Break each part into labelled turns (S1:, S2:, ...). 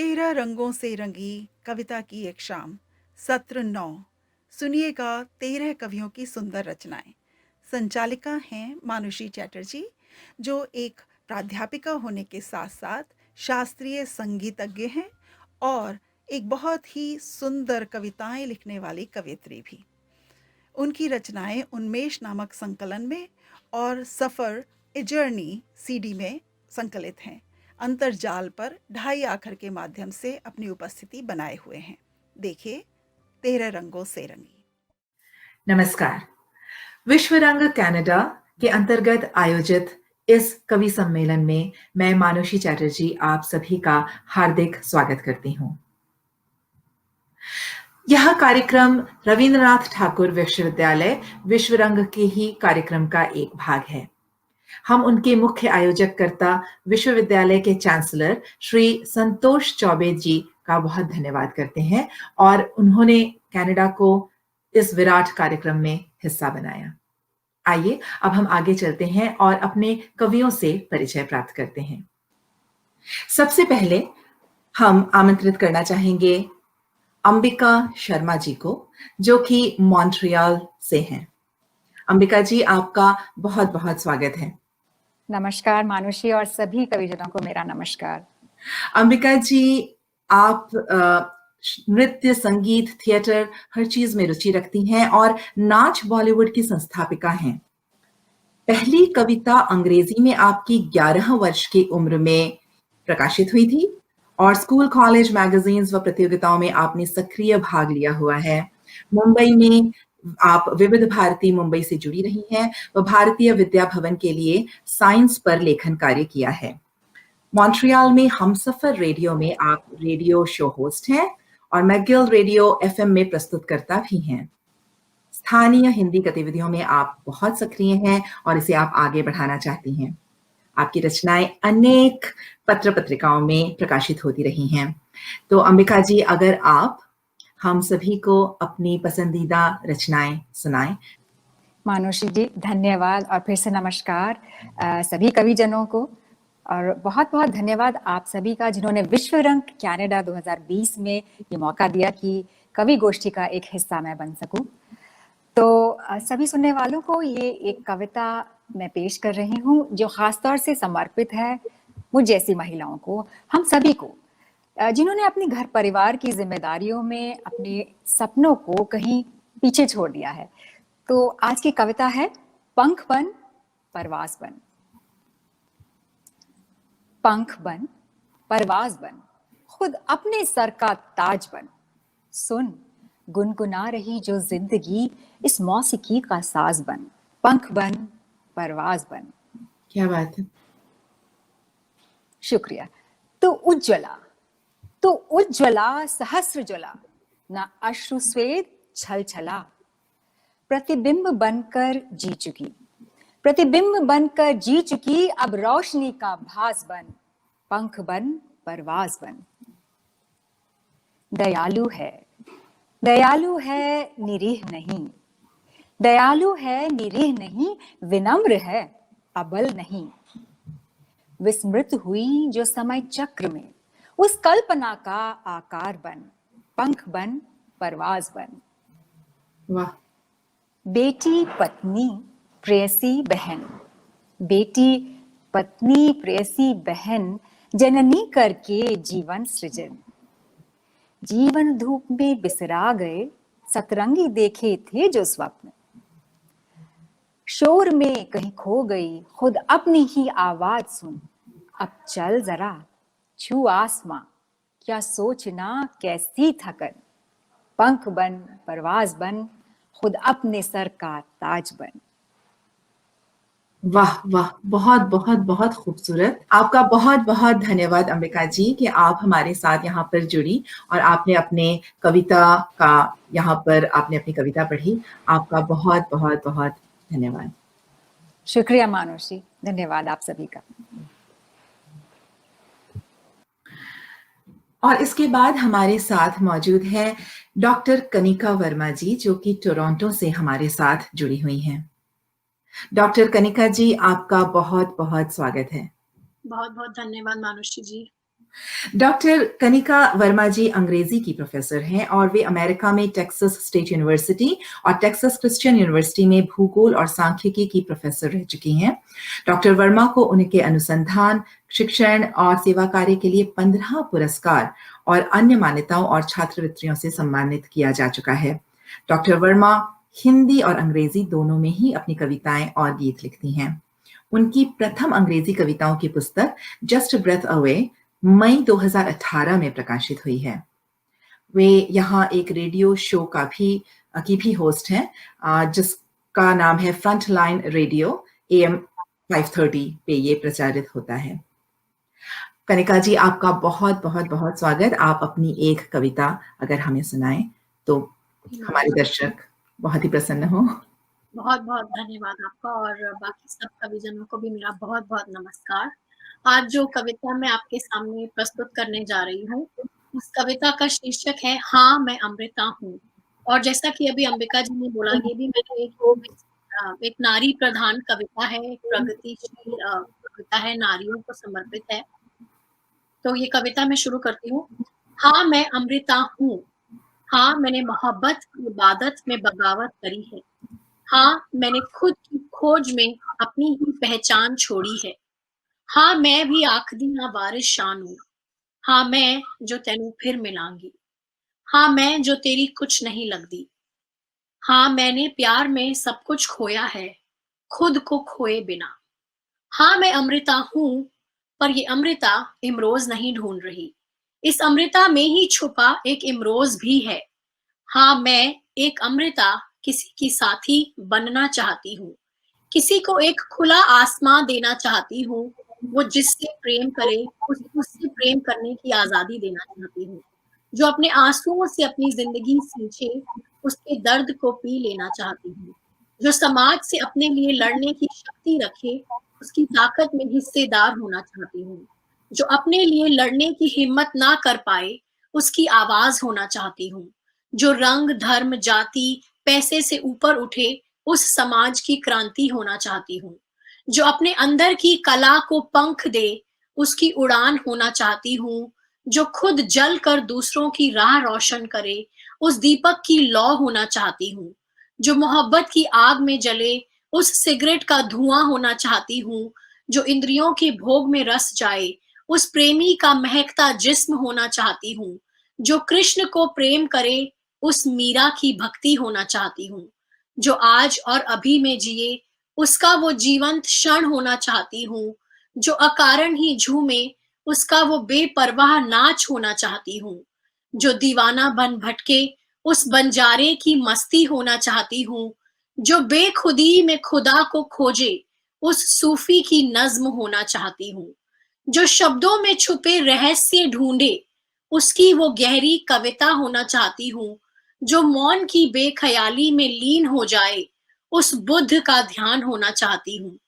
S1: 13 रंगों से रंगी कविता की एक शाम, सत्र 9। सुनिएगा 13 कवियों की सुंदर रचनाएं। संचालिका हैं मानुषी चैटर्जी, जो एक प्राध्यापिका होने के साथ साथ शास्त्रीय संगीतज्ञ हैं और एक बहुत ही सुंदर कविताएं लिखने वाली कवयित्री भी। उनकी रचनाएं उन्मेष नामक संकलन में और सफ़र ए जर्नी सीडी में संकलित हैं। अंतर्जाल पर ढाई आखर के माध्यम से अपनी उपस्थिति बनाए हुए हैं। देखिए 13 रंगों से रंगी।
S2: नमस्कार। विश्व रंग कनाडा के अंतर्गत आयोजित इस कवि सम्मेलन में मैं मानुषी चैटर्जी आप सभी का हार्दिक स्वागत करती हूं। यह कार्यक्रम रविंद्रनाथ ठाकुर विश्वविद्यालय विश्व रंग के ही कार्यक्रम का एक भाग है। हम उनके मुख्य आयोजककर्ता विश्वविद्यालय के चांसलर श्री संतोष चौबे जी का बहुत धन्यवाद करते हैं और उन्होंने कनाडा को इस विराट कार्यक्रम में हिस्सा बनाया। आइए अब हम आगे चलते हैं और अपने कवियों से परिचय प्राप्त करते हैं। सबसे पहले हम आमंत्रित करना चाहेंगे अंबिका शर्मा जी को, जो कि मॉन्ट्रियल से हैं। अंबिका जी, आपका बहुत बहुत स्वागत है।
S3: नमस्कार मानुषी और सभी कविजनों को मेरा नमस्कार।
S2: अंबिका जी, आप नृत्य, संगीत, थिएटर हर चीज में रुचि रखती हैं और नाच बॉलीवुड की संस्थापिका हैं। पहली कविता अंग्रेजी में आपकी 11 वर्ष की उम्र में प्रकाशित हुई थी और स्कूल, कॉलेज, मैगजीन्स व प्रतियोगिताओं में आपने सक्रिय भाग लिया हुआ है। मुंबई में आप विविध भारती मुंबई से जुड़ी रही हैं व भारतीय विद्या भवन के लिए साइंस पर लेखन कार्य किया है। मॉन्ट्रियल में हमसफर रेडियो में आप रेडियो शो होस्ट हैं और मैगिल रेडियो एफएम में प्रस्तुतकर्ता भी हैं। स्थानीय हिंदी गतिविधियों में आप बहुत सक्रिय हैं और इसे आप आगे बढ़ाना चाहती हैं। आपकी रचनाएं अनेक पत्र पत्रिकाओं में प्रकाशित होती रही हैं। तो अंबिका जी, अगर आप हम सभी को अपनी पसंदीदा रचनाएं सुनाएं।
S3: मानुषी जी, धन्यवाद और फिर से नमस्कार सभी कविजनों को, और बहुत बहुत धन्यवाद आप सभी का जिन्होंने विश्व रंग कनाडा 2020 में ये मौका दिया कि कवि गोष्ठी का एक हिस्सा मैं बन सकूं। तो सभी सुनने वालों को ये एक कविता मैं पेश कर रही हूँ जो खासतौर से समर्पित है मुझ जैसी महिलाओं को, हम सभी को, जिन्होंने अपने घर परिवार की जिम्मेदारियों में अपने सपनों को कहीं पीछे छोड़ दिया है। तो आज की कविता है पंख बन परवाज बन। पंख बन परवाज बन, खुद अपने सर का ताज बन। सुन गुनगुना रही जो जिंदगी, इस मौसीकी का साज बन। पंख बन परवाज बन।
S2: क्या बात है।
S3: शुक्रिया। तो उज्ज्वला सहस्र ज्वला, ना अश्रु स्वेद छल छला। प्रतिबिंब बनकर जी चुकी, प्रतिबिंब बनकर जी चुकी, अब रोशनी का भास बन। पंख बन परवाज बन। दयालु है, दयालु है निरीह नहीं, दयालु है निरीह नहीं, विनम्र है अबल नहीं। विस्मृत हुई जो समय चक्र में, उस कल्पना का आकार बन। पंख बन परवाज बन।
S2: वाह।
S3: बेटी पत्नी प्रेयसी बहन, बेटी पत्नी प्रेयसी बहन, जननी करके जीवन सृजन। जीवन धूप में बिसरा गए, सतरंगी देखे थे जो स्वप्न। शोर में कहीं खो गई, खुद अपनी ही आवाज सुन। अब चल जरा छू आसमां, क्या सोचना कैसी थकन। पंख बन परवाज बन, खुद अपने सर का ताज बन।
S2: वाह वाह, बहुत बहुत बहुत खूबसूरत। आपका बहुत बहुत धन्यवाद अंबिका जी कि आप हमारे साथ यहाँ पर जुड़ी और आपने अपने कविता का यहाँ पर आपने अपनी कविता पढ़ी। आपका बहुत बहुत बहुत धन्यवाद।
S3: शुक्रिया मानुषी, धन्यवाद आप सभी का।
S2: और इसके बाद हमारे साथ मौजूद हैं डॉक्टर कनिका वर्मा जी, जो कि टोरंटो से हमारे साथ जुड़ी हुई हैं। डॉक्टर कनिका जी, आपका बहुत बहुत स्वागत है।
S4: बहुत बहुत धन्यवाद मानुषी जी।
S2: डॉक्टर कनिका वर्मा जी अंग्रेजी की प्रोफेसर हैं और वे अमेरिका में टेक्सास स्टेट यूनिवर्सिटी और टेक्सास क्रिश्चियन यूनिवर्सिटी में भूगोल और सांख्यिकी की प्रोफेसर रह चुकी हैं। डॉक्टर वर्मा को उनके अनुसंधान, शिक्षण और सेवा कार्य के लिए 15 पुरस्कार और अन्य मान्यताओं और छात्रवृत्तियों से सम्मानित किया जा चुका है। डॉक्टर वर्मा हिंदी और अंग्रेजी दोनों में ही अपनी कविताएं और गीत लिखती हैं। उनकी प्रथम अंग्रेजी कविताओं की पुस्तक जस्ट ब्रेथ अवे मई 2018 में प्रकाशित हुई है। वे यहाँ एक रेडियो शो की भी होस्ट हैं जिसका नाम है फ्रंट लाइन रेडियो, AM 530 पे ये प्रचारित होता है। कनिका जी, आपका बहुत बहुत बहुत स्वागत। आप अपनी एक कविता अगर हमें सुनाएं तो हमारे दर्शक बहुत ही प्रसन्न हो।
S4: बहुत बहुत धन्यवाद आपका और बाकी सब कविजनों को भी मेरा बहुत बहुत नमस्कार। आज जो कविता मैं आपके सामने प्रस्तुत करने जा रही हूँ, उस कविता का शीर्षक है हाँ मैं अमृता हूँ। और जैसा कि अभी अंबिका जी ने बोला, ये भी मेरी एक नारी प्रधान कविता है, एक प्रगतिशील कविता है, नारियों को समर्पित है। तो ये कविता मैं शुरू करती हूँ। हाँ मैं अमृता हूँ, हाँ मैंने मोहब्बत की इबादत में बगावत करी है, हाँ मैंने खुद की खोज में अपनी ही पहचान छोड़ी है, हाँ मैं भी आखदी ना बारिश शान हूँ, हाँ मैं जो तेनू फिर मिलांगी, हाँ मैं जो तेरी कुछ नहीं लगदी, हाँ मैंने प्यार में सब कुछ खोया है खुद को खोए बिना, हाँ मैं अमृता हूँ पर ये अमृता इमरोज नहीं ढूंढ रही, इस अमृता में ही छुपा एक इमरोज भी है, हाँ मैं एक अमृता किसी की साथी बनना चाहती हूँ, किसी को एक खुला आसमां देना चाहती हूँ, वो जिससे प्रेम करे उससे प्रेम करने की आजादी देना चाहती हूँ, जो अपने आंसुओं से अपनी जिंदगी सींचे उसके दर्द को पी लेना चाहती हूँ, जो समाज से अपने लिए लड़ने की शक्ति रखे उसकी ताकत में हिस्सेदार होना चाहती हूँ, जो अपने लिए लड़ने की हिम्मत ना कर पाए उसकी आवाज होना चाहती हूँ, जो रंग, धर्म, जाति, पैसे से ऊपर उठे उस समाज की क्रांति होना चाहती हूँ, जो अपने अंदर की कला को पंख दे उसकी उड़ान होना चाहती हूँ, जो खुद जल कर दूसरों की राह रोशन करे उस दीपक की लौ होना चाहती हूँ, जो मोहब्बत की आग में जले उस सिगरेट का धुआं होना चाहती हूँ, जो इंद्रियों के भोग में रस जाए उस प्रेमी का महकता जिस्म होना चाहती हूँ, जो कृष्ण को प्रेम करे उस मीरा की भक्ति होना चाहती हूँ, जो आज और अभी में जिए उसका वो जीवंत क्षण होना चाहती हूँ, जो अकारण ही झूमे उसका वो बेपरवाह नाच होना चाहती हूँ, जो दीवाना बन भटके उस बंजारे की मस्ती होना चाहती हूँ, जो बेखुदी में खुदा को खोजे उस सूफी की नज्म होना चाहती हूँ, जो शब्दों में छुपे रहस्य ढूंढे उसकी वो गहरी कविता होना चाहती हूँ, जो मौन की बेख्याली में लीन हो जाए उस बुद्ध का ध्यान होना चाहती हूँ,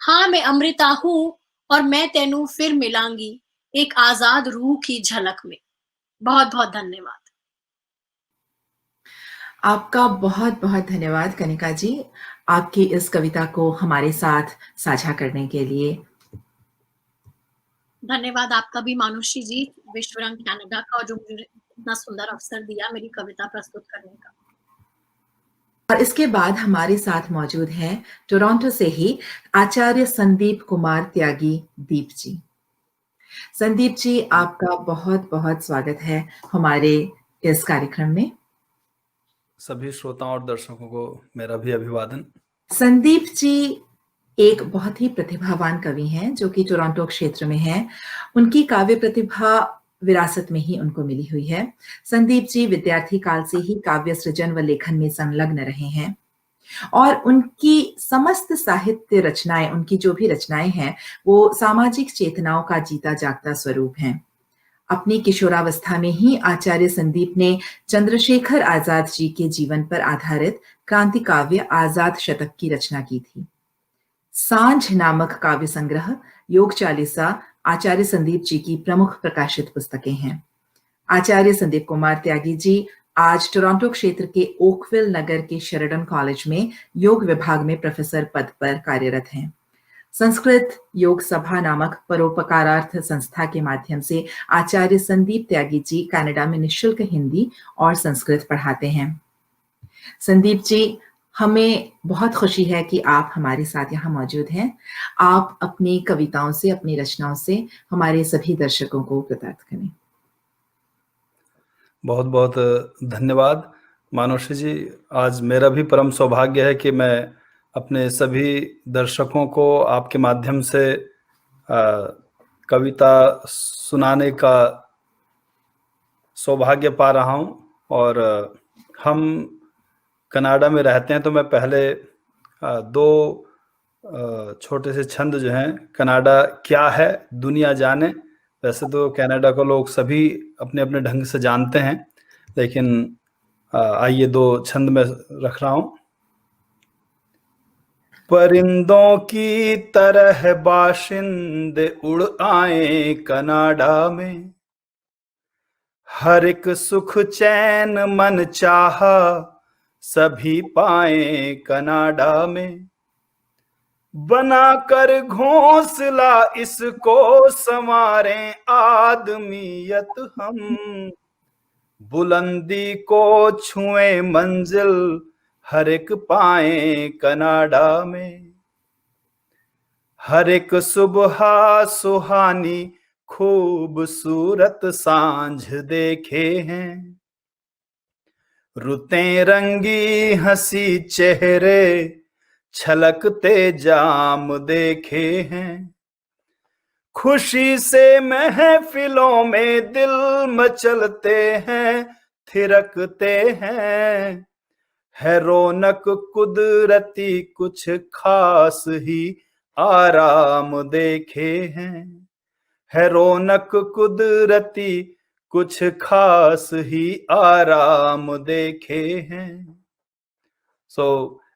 S4: हाँ मैं अमृता हूँ और मैं तेनू फिर मिलांगी एक आजाद रूह की झलक में। बहुत बहुत धन्यवाद।
S2: आपका बहुत बहुत धन्यवाद कनिका जी, आपकी इस कविता को हमारे साथ साझा करने के लिए।
S4: धन्यवाद आपका भी मानुषी जी, विश्व रंग कनाडा का, जो मुझे इतना सुंदर अवसर दिया मेरी कविता प्रस्तुत करने का।
S2: और इसके बाद हमारे साथ मौजूद हैं टोरंटो से ही आचार्य संदीप कुमार त्यागी दीप जी। संदीप जी, आपका बहुत बहुत स्वागत है हमारे इस कार्यक्रम में।
S5: सभी श्रोताओं और दर्शकों को मेरा भी अभिवादन।
S2: संदीप जी एक बहुत ही प्रतिभावान कवि हैं जो कि टोरंटो क्षेत्र में हैं। उनकी काव्य प्रतिभा विरासत में ही उनको मिली हुई है। संदीप जी विद्यार्थी काल से ही काव्य सृजन व लेखन में संलग्न रहे हैं और उनकी समस्त साहित्य रचनाएं, उनकी जो भी रचनाएं हैं, वो सामाजिक चेतनाओं का जीता जागता स्वरूप हैं। अपनी किशोरावस्था में ही आचार्य संदीप ने चंद्रशेखर आजाद जी के जीवन पर आधारित क्रांति काव्य आजाद शतक की रचना की थी। सांझ नामक काव्य संग्रह, योग चालीसा आचार्य संदीप जी की प्रमुख प्रकाशित पुस्तकें हैं। आचार्य संदीप कुमार त्यागी जी आज टोरंटो क्षेत्र के ओकविल नगर के शेरडन कॉलेज में योग विभाग में प्रोफेसर पद पर कार्यरत हैं। संस्कृत योग सभा नामक परोपकारार्थ संस्था के माध्यम से आचार्य संदीप त्यागी जी कनाडा में निःशुल्क हिंदी और संस्कृत पढ़ाते हैं। संदीप जी, हमें बहुत खुशी है कि आप हमारे साथ यहाँ मौजूद हैं। आप अपनी कविताओं से, अपनी रचनाओं से हमारे सभी दर्शकों को कृतार्थ करें।
S5: बहुत बहुत धन्यवाद मानुषी जी। आज मेरा भी परम सौभाग्य है कि मैं अपने सभी दर्शकों को आपके माध्यम से कविता सुनाने का सौभाग्य पा रहा हूँ। और हम कनाडा में रहते हैं, तो मैं पहले दो छोटे से छंद जो हैं, कनाडा क्या है दुनिया जाने। वैसे तो कनाडा को लोग सभी अपने अपने ढंग से जानते हैं, लेकिन आइए दो छंद में रख रहा हूँ। परिंदों की तरह बाशिंदे उड़ आए कनाडा में, हर एक सुख चैन मन चाहा सभी पाए कनाडा में। बनाकर घोंसला इसको संवारें आदमियत हम, बुलंदी को छुए मंजिल हर एक पाए कनाडा में। हर एक सुबह सुहानी खूबसूरत सांझ देखे हैं, रुतें रंगी हंसी चेहरे छलकते जाम देखे हैं। खुशी से महफिलों में दिल मचलते हैं, थिरकते हैं। है रौनक कुदरती कुछ खास ही आराम देखे हैं। है रौनक कुदरती कुछ खास ही आराम देखे हैं।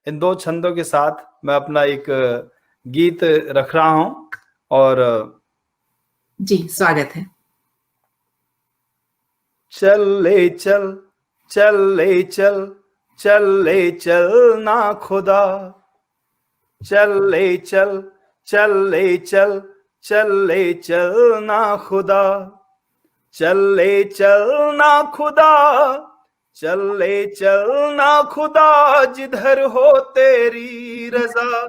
S5: इन दो छंदों के साथ मैं अपना एक गीत रख रहा हूं। और
S2: जी, स्वागत है।
S5: चल ले चल, चल ले चल, चल ले चल ना खुदा, चल ले चल, चल ले चल, चल ले चल ना खुदा, चल ले चल ना खुदा, चल ले चल ना खुदा, जिधर हो तेरी रजा।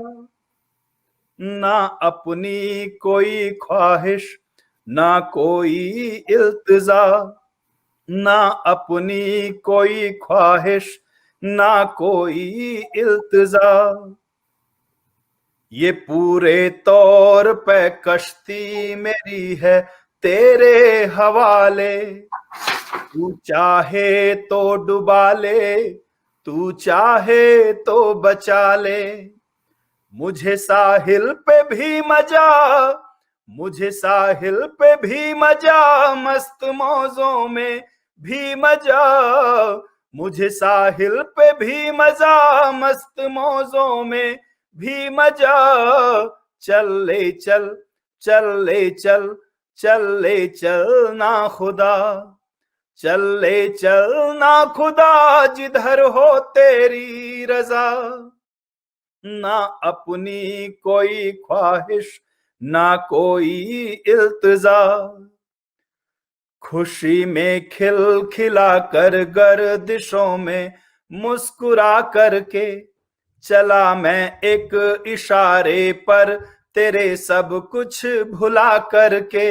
S5: ना अपनी कोई ख्वाहिश, ना कोई इल्तिजा, ना अपनी कोई ख्वाहिश, ना कोई इल्तिजा। ये पूरे तौर पे कश्ती मेरी है तेरे हवाले। तू चाहे तो डुबा ले, तू चाहे तो बचा ले। मुझे साहिल पे भी मजा, मुझे साहिल पे भी मजा, मस्त मौजों में भी मजा। मुझे साहिल पे भी मजा, मस्त मौजों में भी मजा। चल ले चल, चल ले चल, चल ले चल ना खुदा, चल ले चल ना खुदा, जिधर हो तेरी रजा। ना अपनी कोई ख्वाहिश, ना कोई इल्तिजा। खुशी में खिल खिला कर गर्दिशों में मुस्कुरा करके चला मैं एक इशारे पर तेरे सब कुछ भुला करके।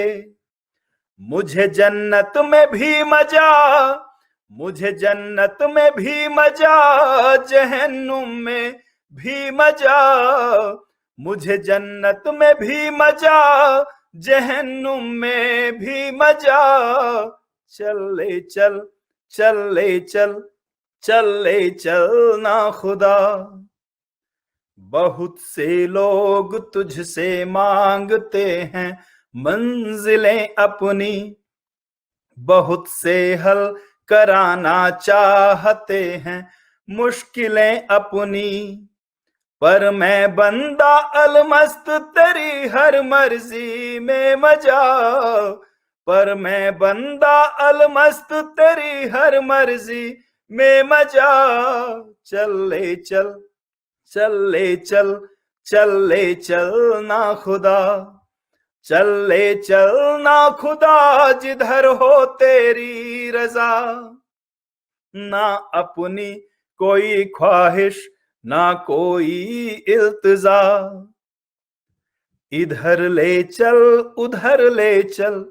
S5: मुझे जन्नत में भी मजा, मुझे जन्नत में भी मजा, जहन्नुम में भी मजा। मुझे जन्नत में भी मजा, जहन्नुम में भी मजा। चल ले चल, चल ले चल, चल ले चल ना खुदा। बहुत से लोग तुझसे मांगते हैं मंजिलें अपनी, बहुत से हल कराना चाहते हैं मुश्किलें अपनी। पर मैं बंदा अलमस्त तेरी हर मर्जी में मजा। पर मैं बंदा अलमस्त तेरी हर मर्जी में मजा। चल ले चल, चल ले चल, चल ले चलना खुदा, चल ले चलना खुदा, जिधर हो तेरी रजा। ना अपनी कोई ख्वाहिश, ना कोई इल्तिजा, इधर ले चल उधर ले चल,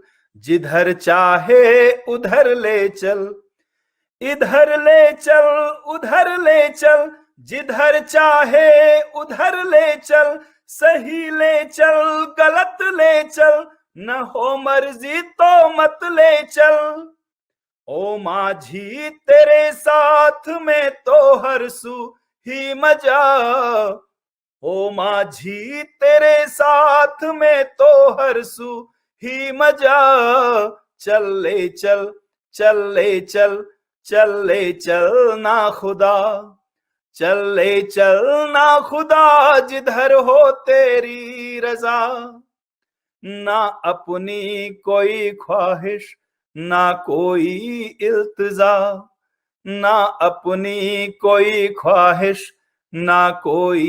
S5: जिधर चाहे उधर ले चल, इधर ले चल उधर ले चल, जिधर चाहे उधर ले चल, सही ले चल गलत ले चल, न हो मर्जी तो मत ले चल। ओ माझी तेरे साथ में तो हर सू ही मजा, ओ माझी तेरे साथ में तो हर सू ही मजा। चल ले चल, चल ले चल, चल ले चलना खुदा, चल ले चलना खुदा, जिधर हो तेरी रजा। ना अपनी कोई ख्वाहिश, ना कोई इल्तिजा, ना अपनी कोई ख्वाहिश, ना कोई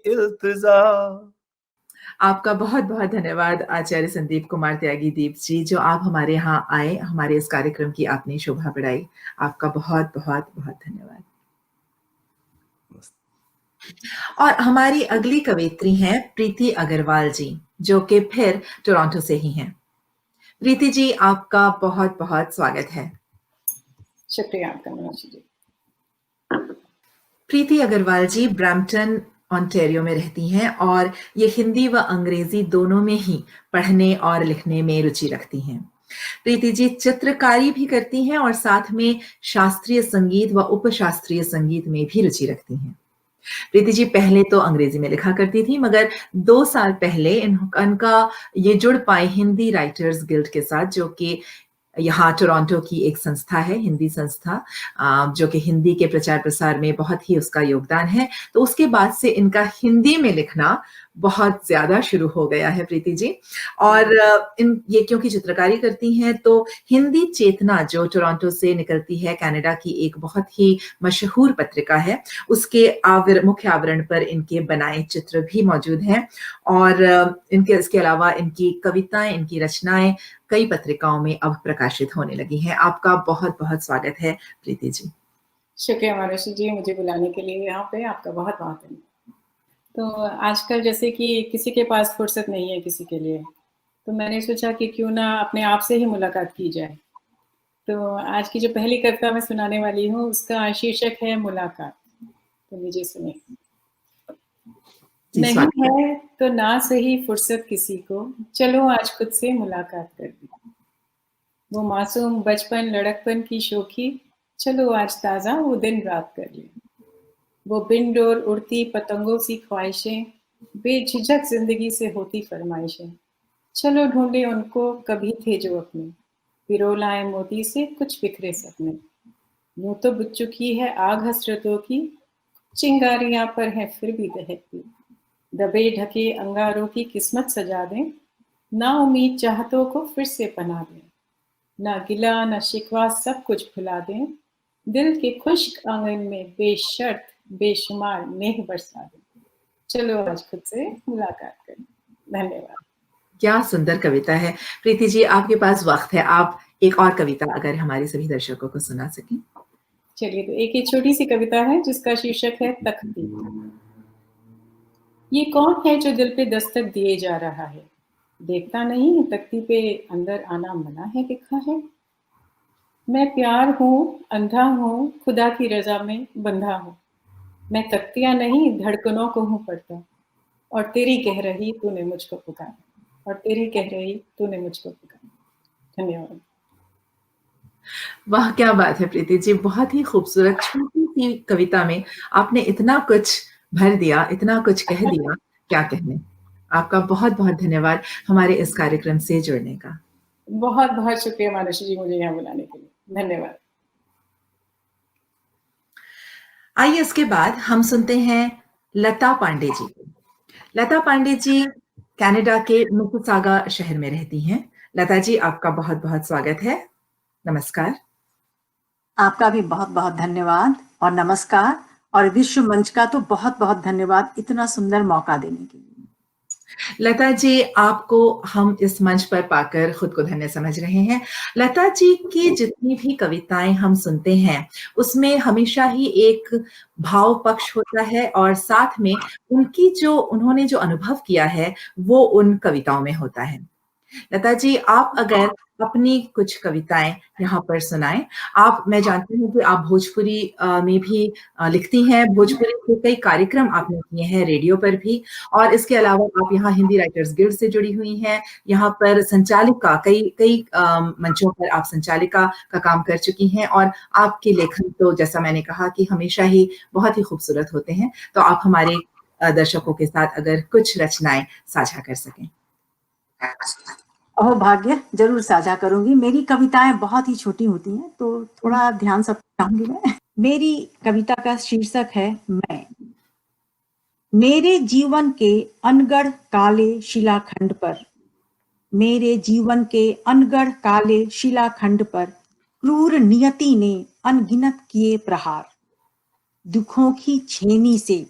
S5: इल्तिजा।
S2: आपका बहुत बहुत धन्यवाद आचार्य संदीप कुमार त्यागी दीप जी, जो आप हमारे यहाँ आए, हमारे इस कार्यक्रम की आपने शोभा बढ़ाई। आपका बहुत बहुत बहुत धन्यवाद। और हमारी अगली कवयित्री हैं प्रीति अग्रवाल जी, जो कि फिर टोरंटो से ही हैं। प्रीति जी, आपका बहुत बहुत स्वागत है।
S6: शुक्रिया आपका मनीषा जी।
S2: प्रीति अग्रवाल जी ब्रैम्पटन ऑन्टेरियो में रहती हैं और ये हिंदी व अंग्रेजी दोनों में ही पढ़ने और लिखने में रुचि रखती हैं। प्रीति जी चित्रकारी भी करती हैं और साथ में शास्त्रीय संगीत व उपशास्त्रीय संगीत में भी रुचि रखती हैं। प्रीति जी पहले तो अंग्रेजी में लिखा करती थी, मगर 2 साल पहले इनका ये जुड़ पाए हिंदी राइटर्स गिल्ड के साथ, जो कि यहाँ टोरंटो की एक संस्था है, हिंदी संस्था, जो कि हिंदी के प्रचार प्रसार में बहुत ही उसका योगदान है। तो उसके बाद से इनका हिंदी में लिखना बहुत ज्यादा शुरू हो गया है प्रीति जी। और ये क्योंकि चित्रकारी करती हैं, तो हिंदी चेतना जो टोरंटो से निकलती है, कनाडा की एक बहुत ही मशहूर पत्रिका है, उसके मुख्य आवरण पर इनके बनाए चित्र भी मौजूद हैं। और इसके अलावा इनकी कविताएं, इनकी रचनाएं कई पत्रिकाओं में अब प्रकाशित होने लगी हैं। आपका बहुत बहुत स्वागत है प्रीति जी।
S6: शुक्रिया मनीषा जी, मुझे बुलाने के लिए यहाँ पे आपका बहुत बहुत धन्यवाद। तो आजकल जैसे कि किसी के पास फुर्सत नहीं है किसी के लिए, तो मैंने सोचा कि क्यों ना अपने आप से ही मुलाकात की जाए। तो आज की जो पहली कविता मैं सुनाने वाली हूँ, उसका शीर्षक है मुलाकात। तो लीजिए सुनिए। नहीं है तो ना सही फुर्सत किसी को, चलो आज खुद से मुलाकात कर दी। वो मासूम बचपन लड़कपन की शौकी, चलो आज ताज़ा वो दिन रात कर ली। वो बिन डोर उड़ती पतंगों सी ख्वाहिशें, बेझिझक जिंदगी से होती फरमाइशें, चलो ढूंढे उनको कभी थे जो अपने, पिरो लाए मोती से कुछ बिखरे सपने। यूं तो बुझ चुकी है आग हसरतों की, चिंगारियां पर है फिर भी दहकती। दबे ढके अंगारों की किस्मत सजा दें, ना उम्मीद चाहतों को फिर से पना दें। ना गिला ना शिकवा सब कुछ भुला दें, दिल के खुश्क आंगन में बेशर्त बेशुमार नेह बरसा दें। चलो आज खुद से मुलाकात करें। धन्यवाद।
S2: क्या सुंदर कविता है प्रीति जी। आपके पास वक्त है, आप एक और कविता अगर हमारे सभी दर्शकों को सुना सकें।
S6: चलिए, तो एक छोटी सी कविता है जिसका शीर्षक है तख्ती। ये कौन है जो दिल पे दस्तक दिए जा रहा है, देखता नहीं तख्ती पे अंदर आना मना है लिखा है। मैं प्यार हूँ, अंधा हूँ, खुदा की रजा में बंधा हूँ। मैं तख्तियां नहीं धड़कनों को हूँ पढ़ता, और तेरी कह रही तूने मुझको पुकारा, और तेरी कह रही तूने मुझको पुकारा। धन्यवाद।
S2: वाह, क्या बात है प्रीति जी। बहुत ही खूबसूरत छोटी सी कविता में आपने इतना कुछ भर दिया, इतना कुछ कह दिया, क्या कहने। आपका बहुत बहुत धन्यवाद हमारे इस कार्यक्रम से जुड़ने का।
S6: बहुत बहुत शुक्रिया मानसी जी, मुझे यहाँ बुलाने के लिए। धन्यवाद।
S2: आइए इसके बाद हम सुनते हैं लता पांडे जी। लता पांडे जी कनाडा के मिसिसागा शहर में रहती हैं। लता जी, आपका बहुत बहुत स्वागत है। नमस्कार।
S7: आपका भी बहुत बहुत धन्यवाद और नमस्कार। और विश्व मंच का तो बहुत बहुत धन्यवाद इतना सुंदर मौका देने के लिए।
S2: लता जी, आपको हम इस मंच पर पाकर खुद को धन्य समझ रहे हैं। लता जी की जितनी भी कविताएं हम सुनते हैं उसमें हमेशा ही एक भाव पक्ष होता है और साथ में उन्होंने जो अनुभव किया है वो उन कविताओं में होता है। लता जी, आप अगर अपनी कुछ कविताएं यहाँ पर सुनाएं। मैं जानती हूँ कि आप भोजपुरी में भी लिखती हैं। भोजपुरी के कई कार्यक्रम आपने किए हैं रेडियो पर भी, और इसके अलावा आप यहाँ हिंदी राइटर्स गिल्ड से जुड़ी हुई हैं। यहाँ पर संचालिका कई मंचों पर आप संचालिका का काम कर चुकी हैं, और आपके लेखन तो जैसा मैंने कहा कि हमेशा ही बहुत ही खूबसूरत होते हैं। तो आप हमारे दर्शकों के साथ अगर कुछ रचनाएं साझा कर सकें।
S7: अहो भाग्य, जरूर साझा करूंगी। मेरी कविताएं बहुत ही छोटी होती हैं तो थोड़ा ध्यान सब चाहूंगी मैं। मेरी कविता का शीर्षक है मैं। मेरे जीवन के अनगढ़ काले शिलाखंड पर, मेरे जीवन के अनगढ़ काले शिलाखंड पर क्रूर नियति ने अनगिनत किए प्रहार। दुखों की छेनी से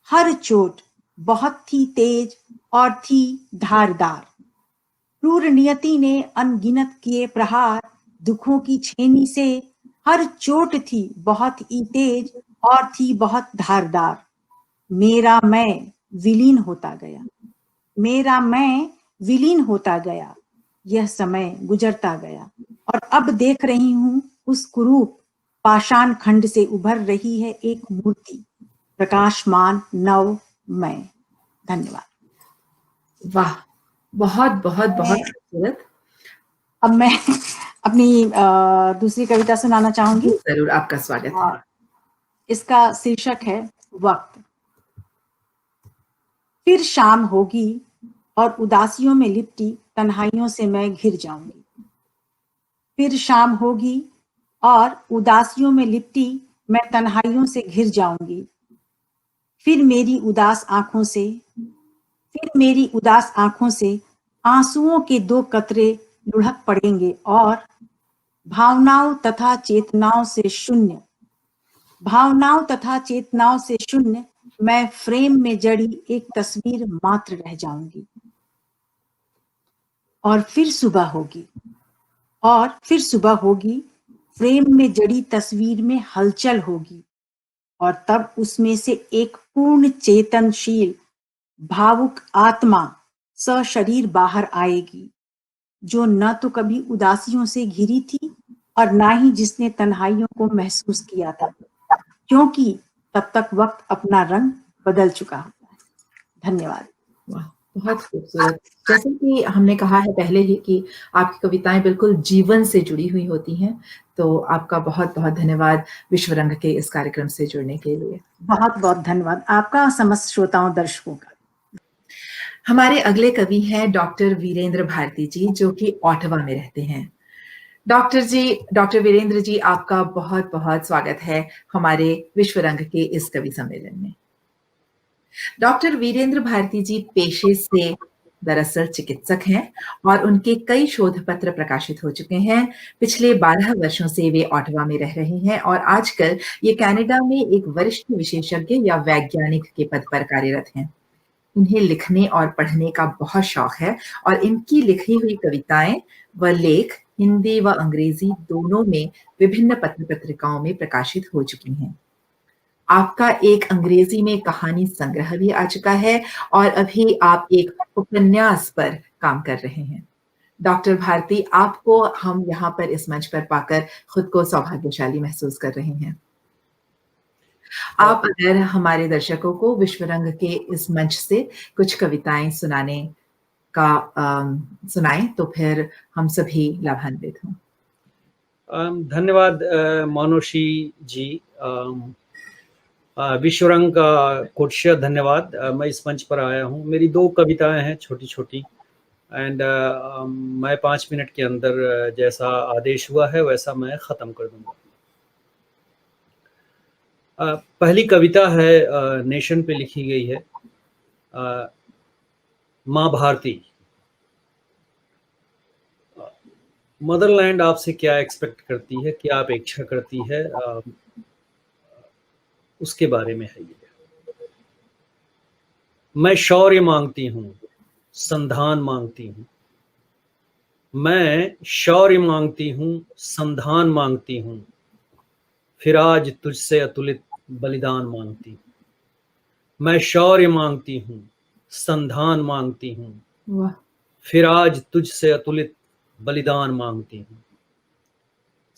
S7: हर चोट बहुत थी तेज और थी धारदार। क्रूर नियति ने अनगिनत किए प्रहार, दुखों की छेनी से हर चोट थी बहुत ही तेज और थी बहुत धारदार। मेरा मैं विलीन होता गया, मेरा मैं विलीन होता गया। यह समय गुजरता गया और अब देख रही हूं उस कुरूप पाषाण खंड से उभर रही है एक मूर्ति, प्रकाशमान नव मैं। धन्यवाद।
S2: वाह, बहुत बहुत बहुत खूबसूरत।
S7: अब मैं अपनी दूसरी कविता सुनाना चाहूंगी।
S2: जरूर, आपका स्वागत है।
S7: इसका शीर्षक है वक्त। फिर शाम होगी और उदासियों में लिपटी तन्हाइयों से मैं घिर जाऊंगी। फिर शाम होगी और उदासियों में लिपटी मैं तन्हाइयों से घिर जाऊंगी। फिर मेरी उदास आंखों से आंसुओं के दो कतरे लुढ़क पड़ेंगे और भावनाओं तथा चेतनाओं से शून्य मैं फ्रेम में जड़ी एक तस्वीर मात्र रह जाऊंगी। और फिर सुबह होगी, फ्रेम में जड़ी तस्वीर में हलचल होगी, और तब उसमें से एक पूर्ण चेतनशील भावुक आत्मा सशरीर बाहर आएगी, जो न तो कभी उदासियों से घिरी थी और ना ही जिसने तन्हाइयों को महसूस किया था, क्योंकि तब तक वक्त अपना रंग बदल चुका होता है। धन्यवाद।
S2: वाह, बहुत खूबसूरत। जैसे कि हमने कहा है पहले ही कि आपकी कविताएं बिल्कुल जीवन से जुड़ी हुई होती हैं, तो आपका बहुत बहुत धन्यवाद विश्व रंग के इस कार्यक्रम से जुड़ने के लिए।
S7: बहुत बहुत धन्यवाद आपका, समस्त श्रोताओं दर्शकों का।
S2: हमारे अगले कवि हैं डॉक्टर वीरेंद्र भारती जी, जो कि ऑटवा में रहते हैं। डॉक्टर वीरेंद्र जी, आपका बहुत बहुत स्वागत है हमारे विश्व रंग के इस कवि सम्मेलन में। डॉक्टर वीरेंद्र भारती जी पेशे से दरअसल चिकित्सक हैं और उनके कई शोध पत्र प्रकाशित हो चुके हैं। पिछले 12 वर्षों से वे ऑटवा में रह रहे हैं और आजकल ये कनाडा में एक वरिष्ठ विशेषज्ञ या वैज्ञानिक के पद पर कार्यरत हैं। इन्हें लिखने और पढ़ने का बहुत शौक है और इनकी लिखी हुई कविताएं व लेख हिंदी व अंग्रेजी दोनों में विभिन्न पत्र पत्रिकाओं में प्रकाशित हो चुकी हैं। आपका एक अंग्रेजी में कहानी संग्रह भी आ चुका है और अभी आप एक उपन्यास पर काम कर रहे हैं। डॉक्टर भारती, आपको हम यहाँ पर इस मंच पर पाकर खुद को सौभाग्यशाली महसूस कर रहे हैं। आप अगर हमारे दर्शकों को विश्व रंग के इस मंच से कुछ कविताएं सुनाएं तो फिर हम सभी लाभान्वित हों।
S8: धन्यवाद मानुषी जी। विश्व रंग का कोटिशः धन्यवाद। मैं इस मंच पर आया हूँ। मेरी 2 कविताएं हैं छोटी छोटी, एंड मैं 5 मिनट के अंदर जैसा आदेश हुआ है वैसा मैं ख़त्म कर दूंगा। पहली कविता है नेशन पे लिखी गई है। माँ भारती। मदरलैंड आपसे क्या एक्सपेक्ट करती है, क्या अपेक्षा करती है? उसके बारे में है ये। मैं शौर्य मांगती हूँ, संधान मांगती हूँ। मैं शौर्य मांगती हूँ, संधान मांगती हूँ, फिर आज तुझसे अतुलित बलिदान मांगती हूँ। मैं शौर्य मांगती हूँ, संधान मांगती हूँ,
S2: वाह,
S8: फिर आज तुझसे अतुलित बलिदान मांगती हूँ।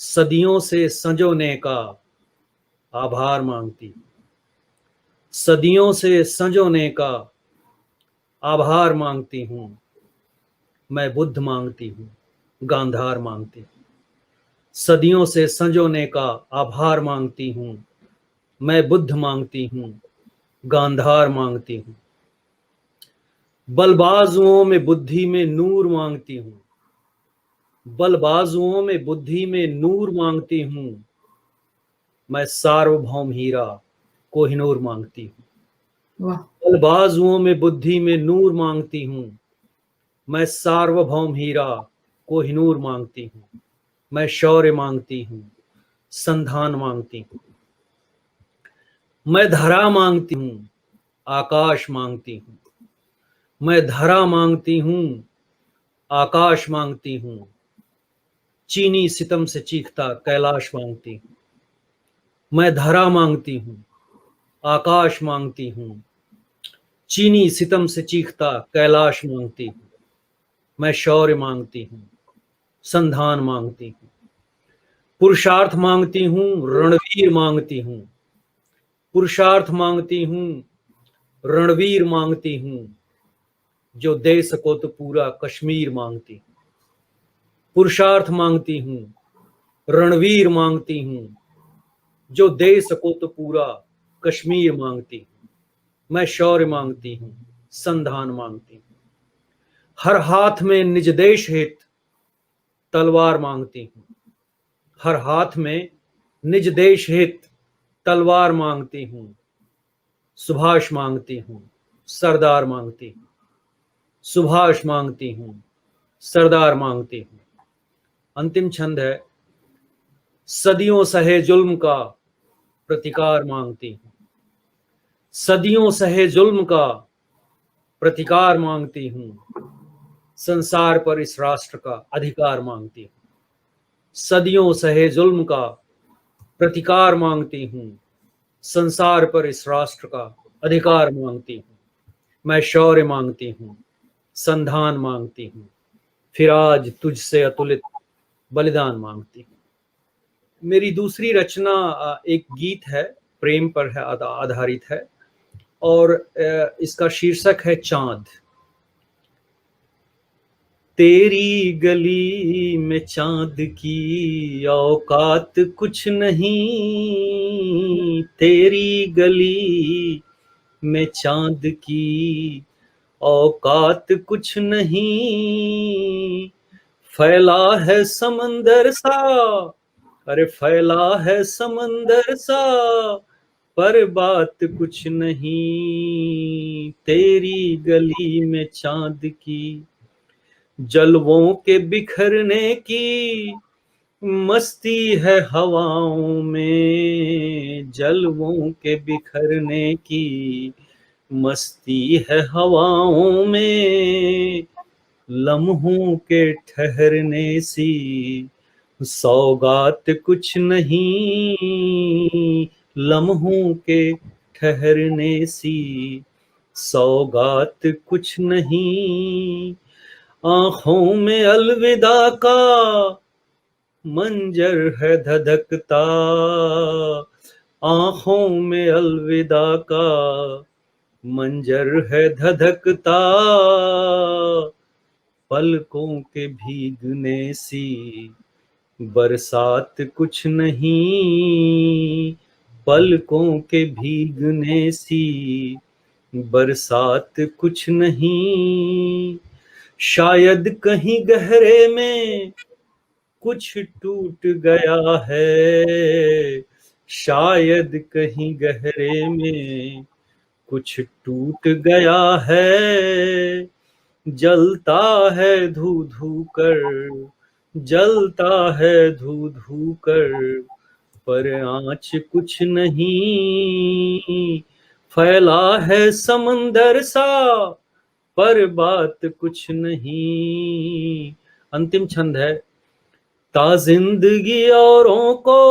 S8: सदियों से संजोने का आभार मांगती हूँ। सदियों से संजोने का आभार मांगती हूँ। मैं बुद्ध मांगती हूँ, गांधार मांगती हूँ। सदियों से संजोने का आभार मांगती हूँ। मैं बुद्ध मांगती हूँ, गांधार मांगती हूँ। बलबाजुओं में बुद्धि में नूर मांगती हूँ। बलबाजुओं में बुद्धि में नूर मांगती हूँ। मैं सार्वभौम हीरा कोहिनूर मांगती हूँ।
S2: वाह,
S8: बलबाजुओं में बुद्धि में नूर मांगती हूँ। मैं सार्वभौम हीरा कोहिनूर मांगती हूँ। मैं शौर्य मांगती हूँ, संधान मांगती हूँ। मैं धरा मांगती हूँ, आकाश मांगती हूँ। मैं धरा मांगती हूँ, आकाश मांगती हूँ। चीनी सितम से चीखता कैलाश मांगती हूँ। मैं धरा मांगती हूँ, आकाश मांगती हूँ। चीनी सितम से चीखता कैलाश मांगती हूँ। मैं शौर्य मांगती हूँ, संधान मांगती हूँ। पुरुषार्थ मांगती हूँ, रणवीर मांगती हूँ। पुरुषार्थ मांगती हूँ, रणवीर मांगती हूँ। जो दे सको तो पूरा कश्मीर मांगती हूँ। पुरुषार्थ मांगती हूँ, रणवीर मांगती हूँ। जो दे सको तो पूरा कश्मीर मांगती हूँ। मैं शौर्य मांगती हूँ, संधान मांगती हूँ। हर हाथ में निज देश हित तलवार मांगती हूँ। हर हाथ में निज देश हित तलवार मांगती हूँ। सुभाष मांगती हूँ, सरदार मांगती हूँ। सुभाष मांगती हूँ, सरदार मांगती हूँ। अंतिम छंद है। सदियों सहे जुल्म का प्रतिकार मांगती हूँ। सदियों सहे जुल्म का प्रतिकार मांगती हूँ। संसार पर इस राष्ट्र का अधिकार मांगती हूँ। सदियों सहे जुल्म का प्रतिकार मांगती हूँ। संसार पर इस राष्ट्र का अधिकार मांगती हूँ। मैं शौर्य मांगती हूँ, संधान मांगती हूँ, फिर आज तुझसे अतुलित बलिदान मांगती हूँ। मेरी दूसरी रचना एक गीत है, प्रेम पर है, आधारित है, और इसका शीर्षक है चांद। तेरी गली में चांद की औकात कुछ नहीं। तेरी गली में चांद की औकात कुछ नहीं। फैला है समंदर सा, अरे फैला है समंदर सा, पर बात कुछ नहीं। तेरी गली में चांद की जलवों के बिखरने की मस्ती है हवाओं में। जलवों के बिखरने की मस्ती है हवाओं में। लम्हों के ठहरने सी सौगात कुछ नहीं। लम्हों के ठहरने सी सौगात कुछ नहीं। आँखों में अलविदा का मंजर है धधकता। आँखों में अलविदा का मंजर है धधकता। पलकों के भीगने सी बरसात कुछ नहीं। पलकों के भीगने सी बरसात कुछ नहीं। शायद कहीं गहरे में कुछ टूट गया है। शायद कहीं गहरे में कुछ टूट गया है। जलता है धू धू कर, जलता है धू धू कर, पर आँच कुछ नहीं, फैला है समंदर सा, पर बात कुछ नहीं। अंतिम छंद है, ता जिंदगी औरों को